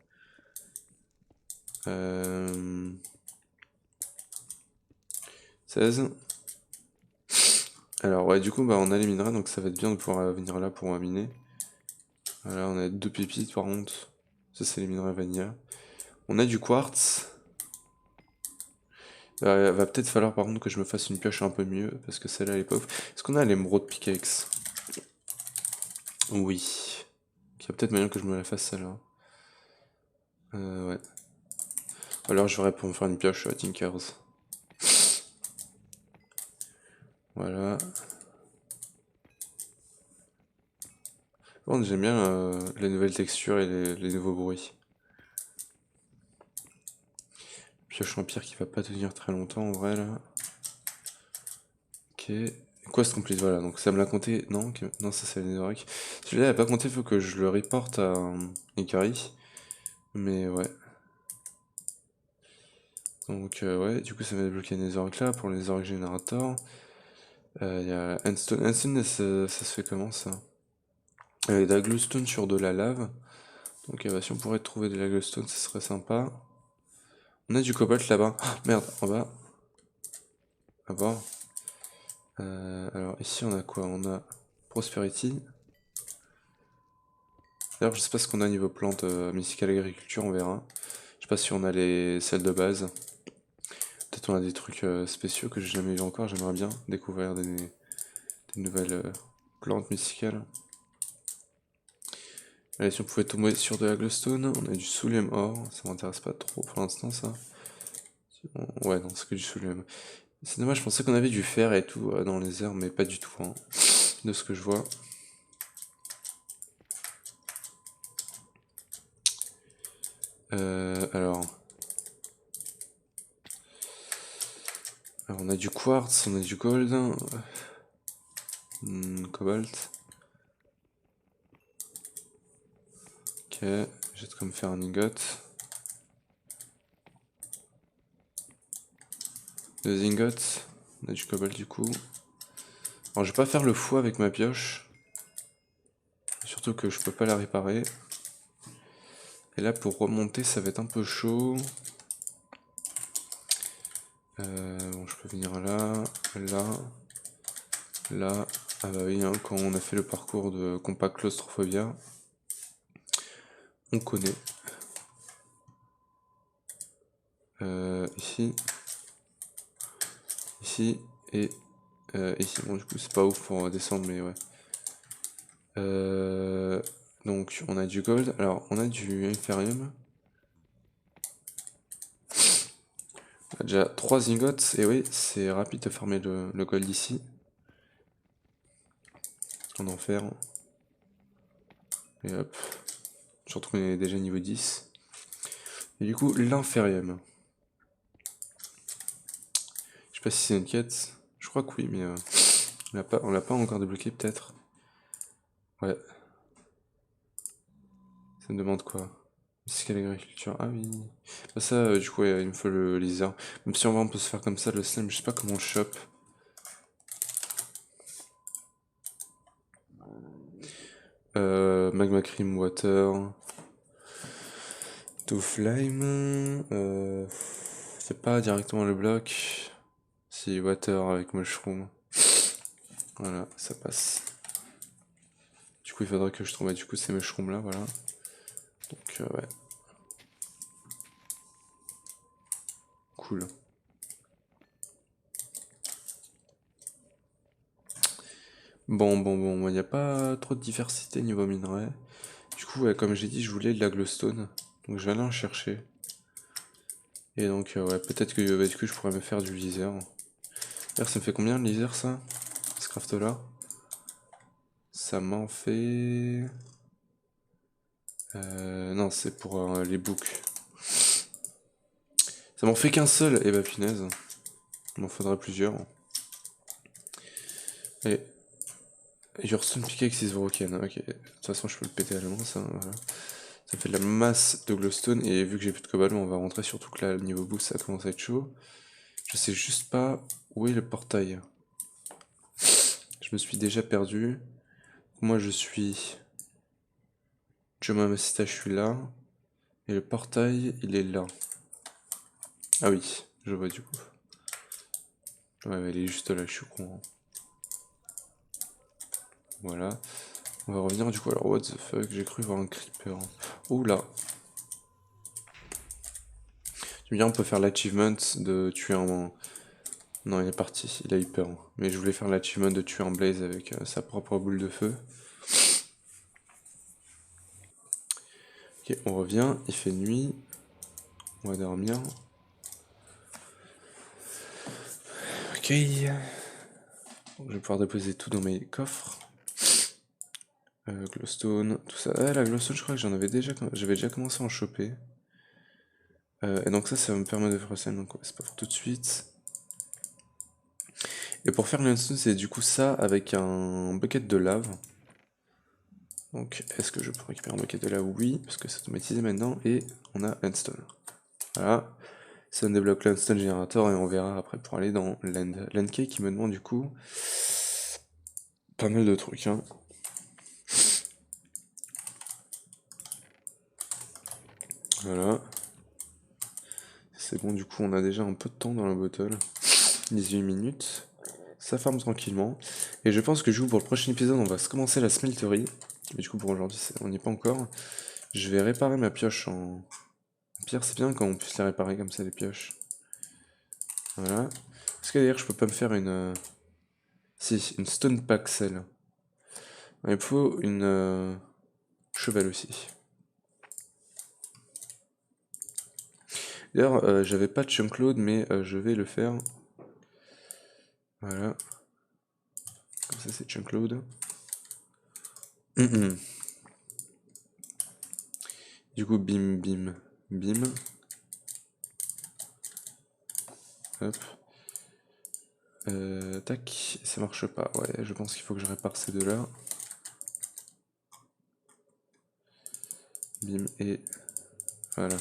16. Alors ouais du coup bah on a les minerais donc ça va être bien de pouvoir venir là pour miner. Voilà on a 2 pépites par contre. Ça c'est les minerais vanilla. On a du quartz. Va peut-être falloir par contre que je me fasse une pioche un peu mieux parce que celle-là elle est pas ouf. Est-ce qu'on a l'émeraude pickaxe? Oui. Il y a peut-être moyen que je me la fasse celle-là. Ouais. Alors je vais pour me faire une pioche à Tinkers. Voilà. Bon, j'aime bien les nouvelles textures et les nouveaux bruits. Pioche en pierre qui va pas tenir très longtemps en vrai là. Ok. Quest complete, voilà, donc ça me l'a compté. Non, non ça c'est le Netherrack. Celui-là il a pas compté, faut que je le reporte à Ikari. Mais ouais. Donc ouais, du coup ça va débloquer Netherrack là pour les Netherrack Generator. Il y a Endstone. Endstone ça se fait comment ça? De la glowstone sur de la lave. Donc bah, si on pourrait trouver de la glowstone, ça serait sympa. On a du cobalt là-bas. Ah, merde, en bas. À voir. Alors ici on a quoi? On a Prosperity. D'ailleurs je sais pas ce qu'on a niveau plante mystical agriculture, on verra. Je sais pas si on a celles de base. Peut-être on a des trucs spéciaux que j'ai jamais vu encore, j'aimerais bien découvrir des nouvelles plantes mysticales. Allez, si on pouvait tomber sur de la glowstone, on a du soulium or, ça m'intéresse pas trop pour l'instant ça. Ouais non c'est que du soulium. C'est dommage, je pensais qu'on avait du fer et tout dans les airs, mais pas du tout, hein, de ce que je vois. Alors, on a du quartz, on a du gold, cobalt. Ok, je vais comme faire un ingot. 2 ingots, on a du cobalt du coup. Alors je vais pas faire le fou avec ma pioche. Surtout que je peux pas la réparer. Et là pour remonter ça va être un peu chaud. Bon je peux venir là, là, là. Ah bah oui, hein, quand on a fait le parcours de Compact Claustrophobia, on connaît. Ici, ici et ici. Bon du coup c'est pas ouf pour descendre mais ouais. Donc on a du gold, alors on a du inferium. On a déjà 3 ingots, et oui, c'est rapide de farmer le gold ici. En enfer. Et hop. Surtout qu'on est déjà niveau 10. Et du coup, l'inferium. Je sais pas si c'est une quête. Je crois que oui, mais on l'a pas encore débloqué peut-être. Ouais. Ça me demande quoi? Fiscal agriculture. Ah oui. Bah ça, du coup, ouais, il me faut le laser. Même si en vrai on peut se faire comme ça le slime, je sais pas comment on le chope. Magma cream water. To flame. C'est pas directement le bloc. Si water avec mushroom. Voilà, ça passe. Du coup, il faudra que je trouve du coup ces mushrooms là, voilà. Donc ouais. Cool. Bon, il n'y a pas trop de diversité niveau minerai. Du coup, ouais, comme j'ai dit, je voulais de la glowstone. Donc je vais aller en chercher. Et donc, ouais, peut-être que bah, du coup, je pourrais me faire du laser. D'ailleurs, ça me fait combien le laser, ça? Ce craft-là? Ça m'en fait... non, c'est pour les books. Ça m'en fait qu'un seul. Eh bah, punaise. Il m'en faudrait plusieurs. Et your stone pickaxe is broken. Ok, de toute façon, je peux le péter à la main, ça. Voilà. Ça fait de la masse de glowstone. Et vu que j'ai plus de cobalt, on va rentrer. Surtout que là, niveau boost, ça commence à être chaud. Je sais juste pas où est le portail. Je me suis déjà perdu. Moi, je suis... Jomamacita, je suis là. Et le portail, il est là. Ah oui, je vois du coup. Ouais, il est juste là, je suis con. Voilà. On va revenir du coup. Alors, what the fuck, j'ai cru voir un creeper. Oh là. Tu me dis, on peut faire l'achievement de tuer un... Non, il est parti, il a eu peur. Mais je voulais faire l'achievement de tuer un blaze avec sa propre boule de feu. Ok, on revient, il fait nuit. On va dormir. Ok. Je vais pouvoir déposer tout dans mes coffres. Glowstone, tout ça. Ah, la glowstone, je crois que j'avais déjà commencé à en choper. Et donc ça va me permettre de faire ça, donc ouais, c'est pas pour tout de suite. Et pour faire l'endstone, c'est du coup ça avec un bucket de lave. Donc est-ce que je peux récupérer un bucket de lave? Oui, parce que c'est automatisé maintenant, et on a l'endstone. Voilà. Ça me débloque l'endstone générateur et on verra après pour aller dans l'end. L'endcake qui me demande du coup pas mal de trucs, hein. Voilà. C'est bon, du coup on a déjà un peu de temps dans la bottle. 18 minutes. Ça farme tranquillement. Et je pense que du coup pour le prochain épisode on va se commencer la smeltery. Mais du coup pour aujourd'hui on n'y est pas encore. Je vais réparer ma pioche en pierre, c'est bien quand on puisse les réparer comme ça les pioches. Voilà. Est-ce que d'ailleurs je peux pas me faire une... Si, une stone paxel. Il me faut une cheval aussi. D'ailleurs j'avais pas de chunk load mais je vais le faire. Voilà. Comme ça c'est chunk load. Du coup bim bim bim. Hop. Tac, ça marche pas. Ouais, je pense qu'il faut que je répare ces deux-là. Bim et voilà.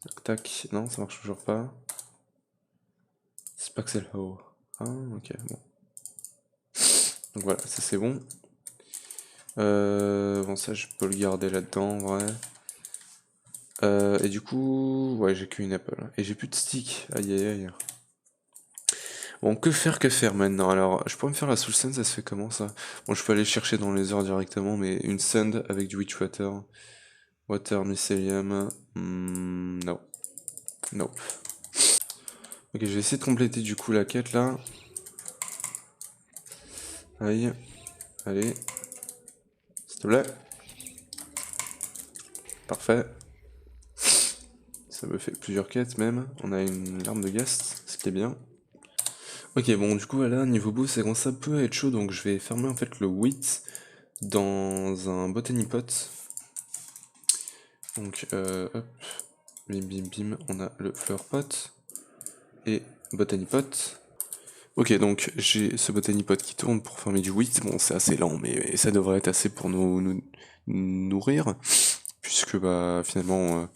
Tac, tac. Non, ça marche toujours pas. C'est pas que c'est le haut. Ah, ok, bon. Donc voilà, ça c'est bon. Bon, ça je peux le garder là-dedans, en vrai. Et du coup, ouais, j'ai qu'une apple. Et j'ai plus de stick. Aïe aïe aïe. Bon, que faire maintenant? Alors, je pourrais me faire la soul sand, ça se fait comment ça? Bon, je peux aller chercher dans les heures directement, mais une sand avec du witch water. Water mycelium. Non. Nope. Ok, je vais essayer de compléter du coup la quête là. Aïe. Allez. S'il te plaît. Parfait. Ça me fait plusieurs quêtes même. On a une larme de ghast, ce qui est bien. Ok, bon, du coup, là, niveau boost, ça commence un peu à être chaud, donc je vais fermer en fait le wheat dans un botany pot. Donc, hop, bim bim bim, on a le flower pot et botany pot. Ok, donc j'ai ce botany pot qui tourne pour former du wheat. Bon, c'est assez lent, mais ça devrait être assez pour nous nourrir, puisque bah finalement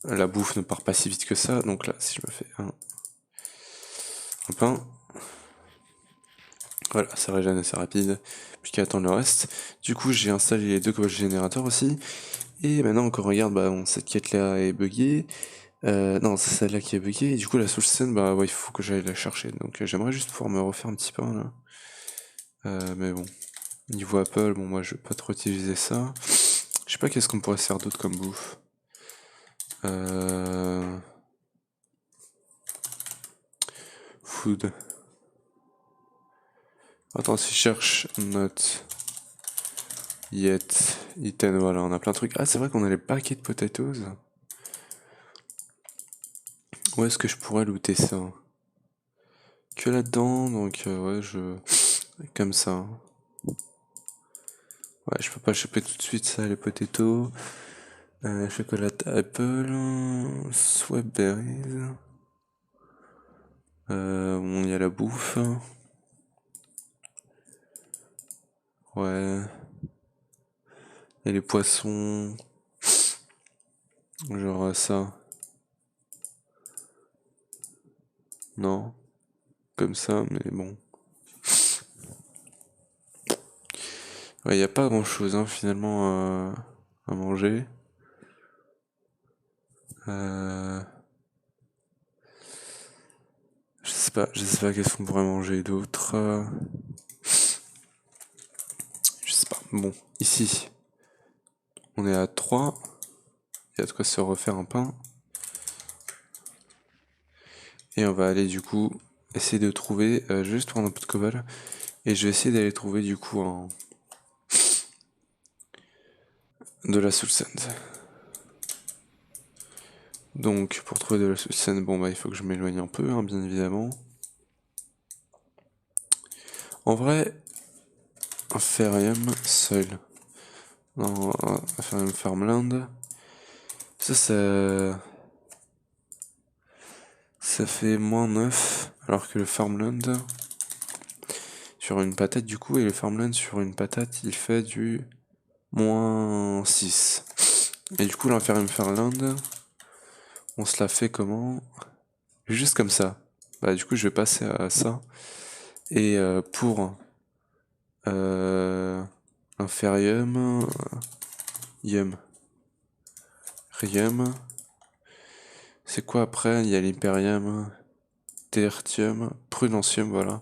la bouffe ne part pas si vite que ça. Donc là, si je me fais un pain, voilà, ça régène assez rapide, puis qu'à attendre le reste. Du coup, j'ai installé les deux cobalt générateurs aussi. Et maintenant, quand on regarde, bah, bon, cette quête-là est buggée. Non, c'est celle-là qui est buggée. Et du coup, la soul scène, bah, ouais, il faut que j'aille la chercher. Donc, j'aimerais juste pouvoir me refaire un petit pain, là. Mais bon, niveau Apple, bon, moi, je vais pas trop utiliser ça. Je sais pas qu'est-ce qu'on pourrait se faire d'autre comme bouffe. Food. Attends, si je cherche note yet item, voilà, on a plein de trucs. Ah, c'est vrai qu'on a les paquets de potatoes. Où est-ce que je pourrais looter ça? Que là-dedans, donc ouais, comme ça. Ouais, je peux pas choper tout de suite ça, les potatoes. Chocolat apple, swapberries. Bon, il y a la bouffe. Ouais. Il y a les poissons. Genre ça. Non. Comme ça, mais bon. Ouais, il n'y a pas grand chose finalement à manger. Je sais pas qu'est-ce qu'on pourrait manger d'autre. Je sais pas. Bon, ici, on est à 3. Il y a de quoi se refaire un pain. Et on va aller du coup essayer de trouver. Je vais juste prendre un peu de cobble. Et je vais essayer d'aller trouver du coup de la soul sand. Donc pour trouver de la soul sand, bon bah il faut que je m'éloigne un peu, bien évidemment. En vrai, un Ferium Soil. Non, un Ferium Farmland. Ça fait moins 9, alors que le Farmland sur une patate du coup, et le Farmland sur une patate, il fait du moins 6. Et du coup, l'Inferium Farmland, on se la fait comment? Juste comme ça. Bah du coup, je vais passer à ça. Et pour Inferium, Yum. Rium. C'est quoi après? Il y a l'Hyperium, Tertium, Prudentium, voilà.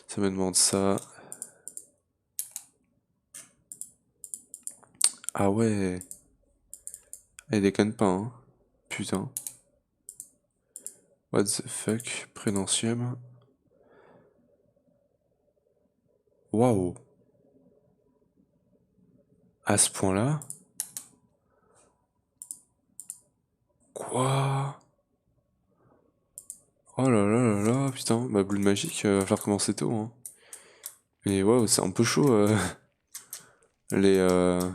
Ça me demande ça. Ah ouais. Elle déconne pas, hein. Putain. What the fuck? Prudentium. Waouh. À ce point-là? Quoi? Oh là là là là, putain. Bah, boule magique, va falloir commencer tôt, hein. Mais waouh, c'est un peu chaud, les, euh,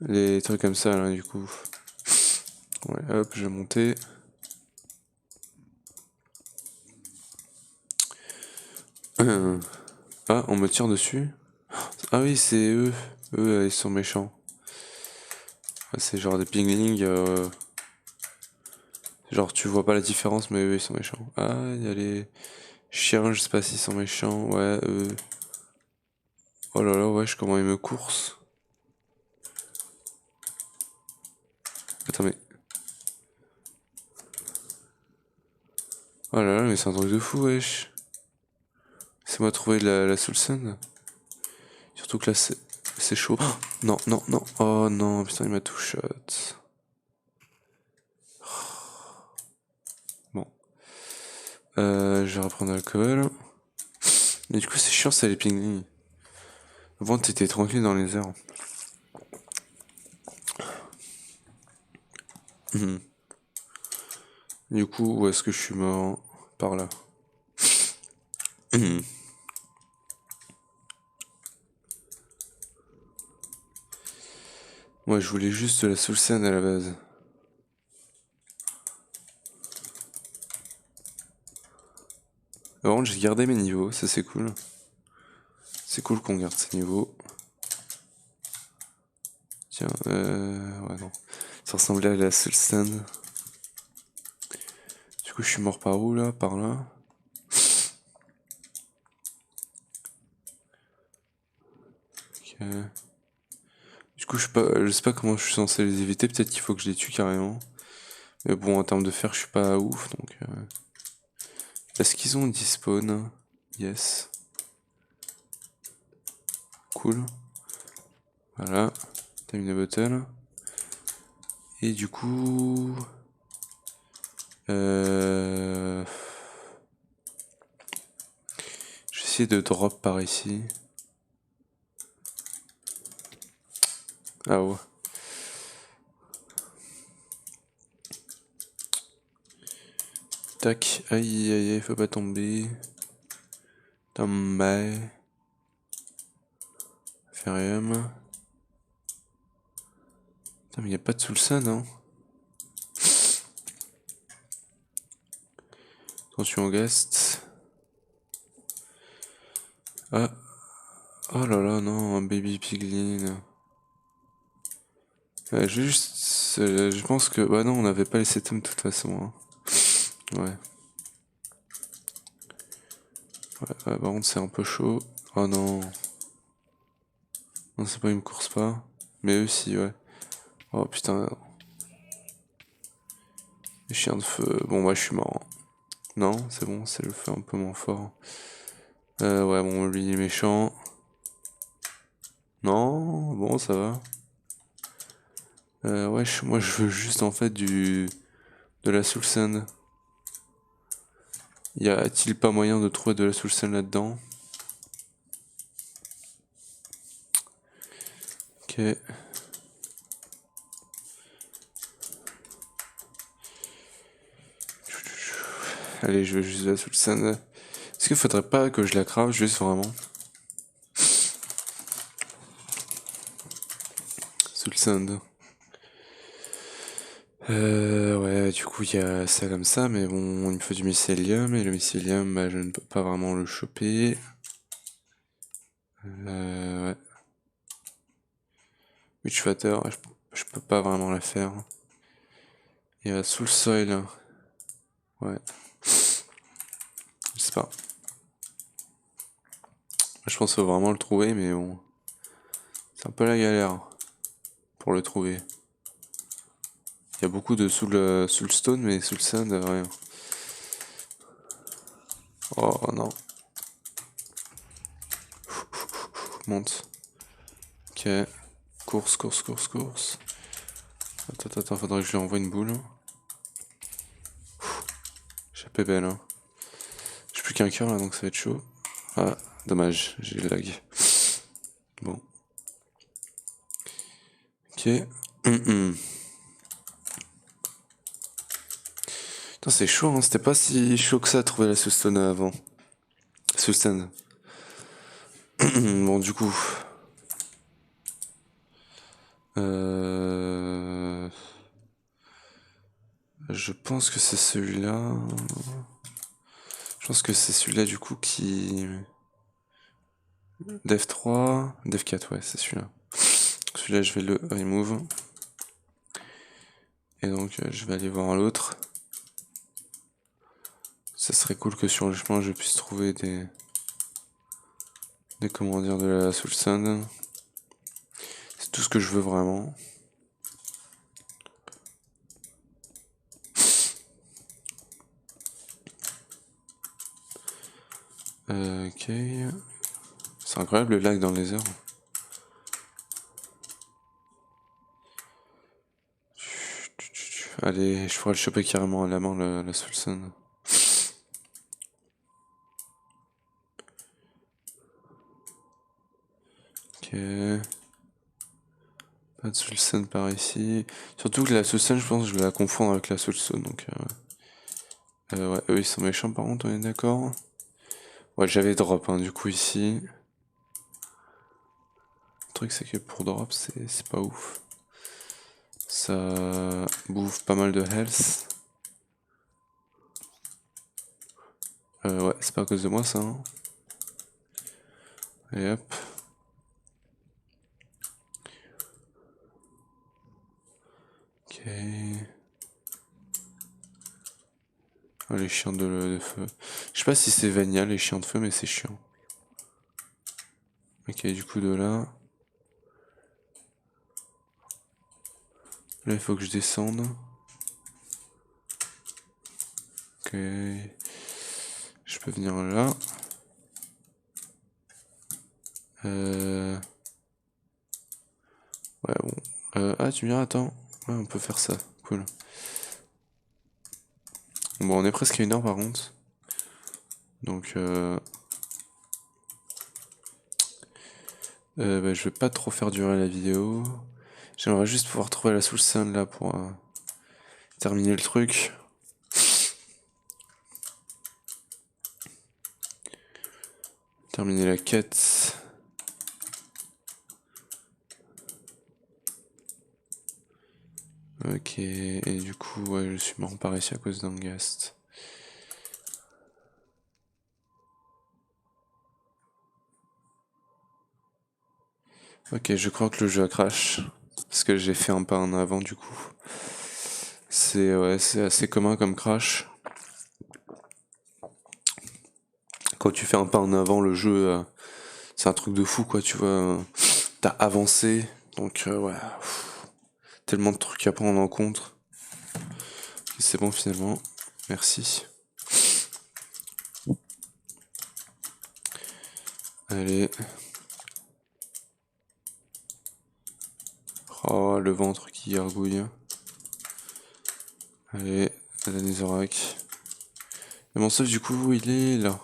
les trucs comme ça, là, du coup. Ouais, hop, je vais monter. Ah, on me tire dessus. Ah oui, c'est eux. Eux, ils sont méchants. Ouais, c'est genre des pinglings. Genre, tu vois pas la différence, mais eux, ils sont méchants. Ah, il y a les chiens, je sais pas s'ils sont méchants. Ouais, eux. Oh là là, wesh, comment ils me coursent. Attends, mais. Oh là là, mais c'est un truc de fou, wesh. C'est moi trouver la soul sand. Surtout que là, c'est chaud. Oh, non, non, non. Oh non, putain, il m'a tout shot. Bon. Je vais reprendre l'alcool. Mais du coup, c'est chiant, ça, les pingwins. Avant, t'étais tranquille dans les airs. Du coup, où est-ce que je suis mort? Par là. Moi, je voulais juste de la soul sand à la base. Par contre, j'ai gardé mes niveaux, ça c'est cool. C'est cool qu'on garde ces niveaux. Tiens, ouais, non. Ça ressemblait à la soul sand. Du coup, je suis mort par où là? Par là? Ok. Du coup, je sais pas comment je suis censé les éviter. Peut-être qu'il faut que je les tue carrément. Mais bon, en termes de fer, je suis pas ouf, donc. Est-ce qu'ils ont despawn? Yes. Cool. Voilà. Time the bottle. Et du coup. essayer de drop par ici. Ah ouais. Tac, aïe aïe aïe, faut pas tomber. Tomber. Ferium. Putain, mais y a pas de sous le sun, hein. Attention au guest. Ah. Oh là là, non, un baby piglin. Juste, je pense que... Bah non, on n'avait pas laissé Tom de toute façon. Hein. Ouais. Ouais, par contre, c'est un peu chaud. Oh non. Non, c'est pas, ils me coursent pas. Mais eux, si, ouais. Oh putain. Les chiens de feu. Bon, bah, je suis mort. Non, c'est bon, c'est le feu un peu moins fort. Ouais, bon, lui, il est méchant. Non, bon, ça va. Ouais, moi, je veux juste, en fait, de la soul sand. Y a-t-il pas moyen de trouver de la soul sand là-dedans? Ok. Allez, je veux juste de la soul sand. Est-ce qu'il faudrait pas que je la crave juste vraiment? Soul sand. Ouais, du coup, il y a ça comme ça, mais bon, il me faut du mycélium, et le mycélium, bah, je ne peux pas vraiment le choper. Ouais. Witchwater, je peux pas vraiment la faire. Il y a Soul Soil. Ouais. Je sais pas. Je pense qu'il faut vraiment le trouver, mais bon. C'est un peu la galère pour le trouver. Il y a beaucoup de Soul Stone, mais Soul Sand, rien. Oh non. Monte. Ok. Course, course, course, course. Attends, faudrait que je lui envoie une boule. J'ai belle, hein. J'ai plus qu'un cœur là, donc ça va être chaud. Ah, dommage, j'ai le lag. Bon. Ok. Putain, c'est chaud, hein. C'était pas si chaud que ça à trouver la Soulstone avant. Soulstone. Bon, du coup. Je pense que c'est celui-là. Je pense que c'est celui-là du coup qui... Dev 3, Dev 4, ouais, c'est celui-là. Celui-là, je vais le remove. Et donc, je vais aller voir l'autre. Ça serait cool que sur le chemin, je puisse trouver des comment dire, de la soul sand. C'est tout ce que je veux vraiment. Ok. C'est incroyable le lag dans les heures. Allez, je pourrais le choper carrément à la main, la soul sand. Ok. Pas de soul sand par ici. Surtout que la soul sand, je pense que je vais la confondre avec la soul stone. Donc, ouais, eux ils sont méchants par contre, on est d'accord. Ouais, j'avais drop hein, du coup ici. Le truc c'est que pour drop c'est pas ouf. Ça bouffe pas mal de health. Ouais, c'est pas à cause de moi ça. Hein. Et hop. Ok. Oh, les chiens de feu. Je sais pas si c'est Vania les chiens de feu, mais c'est chiant. Ok, du coup de là. Là, il faut que je descende. Ok. Je peux venir là. Ouais, bon. Ah, tu me diras, attends. Ouais, on peut faire ça. Cool. Bon, on est presque à 1 heure par contre. Donc, Bah, je vais pas trop faire durer la vidéo. J'aimerais juste pouvoir trouver la soul sand là pour terminer le truc. Terminer la quête. Ok, et du coup, ouais, je suis mort par ici à cause d'un ghast. Ok, je crois que le jeu a crash. Parce que j'ai fait un pas en avant du coup. C'est assez commun comme crash. Quand tu fais un pas en avant, le jeu, c'est un truc de fou quoi, tu vois. T'as avancé, donc ouais. Tellement de trucs à prendre en compte. C'est bon finalement. Merci. Allez. Oh, le ventre qui gargouille. Allez, la Netherrack. Et mon stuff du coup, il est là.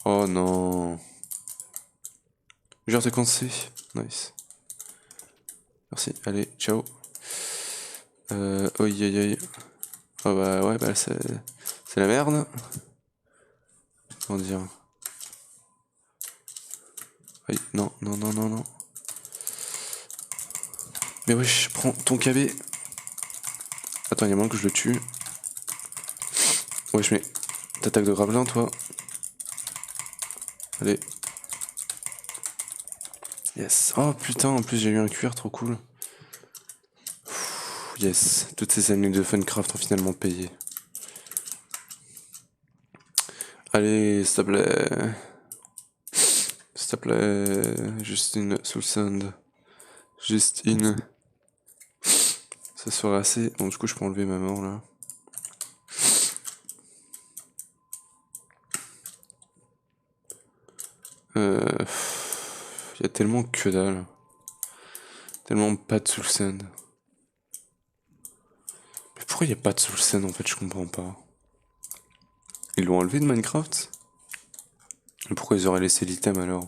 Oh non. Genre t'es coincé. Nice. Merci. Allez, ciao. Oi aïe aïe. Oh bah ouais, bah c'est la merde. Comment dire. Aïe, non, non, non, non, non. Mais wesh, prends ton KB. Attends, y'a moyen que je le tue. Wesh, mais t'attaques de gravelin, toi. Allez. Yes. Oh putain, en plus j'ai eu un cuir, trop cool. Yes. Toutes ces années de Funcraft ont finalement payé. Allez, s'il te plaît. S'il te plaît. Juste une soul sand. Juste une. Ça serait assez. Bon, du coup, je peux enlever ma mort là. Il y a tellement que dalle. Tellement pas de soul sand. Mais pourquoi il n'y a pas de soul sand en fait, je comprends pas. Ils l'ont enlevé de Minecraft? Mais pourquoi ils auraient laissé l'item alors?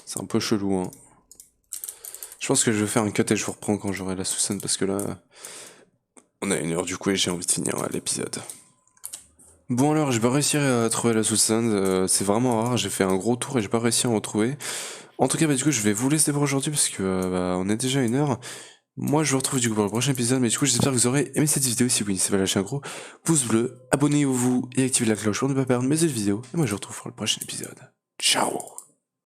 C'est un peu chelou hein. Je pense que je vais faire un cut et je vous reprends quand j'aurai la soul sand parce que là, on a 1 heure du coup et j'ai envie de finir l'épisode. Bon alors, j'ai pas réussi à trouver la soul sand, c'est vraiment rare, j'ai fait un gros tour et j'ai pas réussi à en retrouver. En tout cas, bah, du coup, je vais vous laisser pour aujourd'hui parce que bah, on est déjà à 1 heure. Moi, je vous retrouve du coup pour le prochain épisode, mais du coup, j'espère que vous aurez aimé cette vidéo. Si oui, n'hésitez pas à lâcher un gros pouce bleu, abonnez-vous et activez la cloche pour ne pas perdre mes autres vidéos. Et moi, je vous retrouve pour le prochain épisode. Ciao!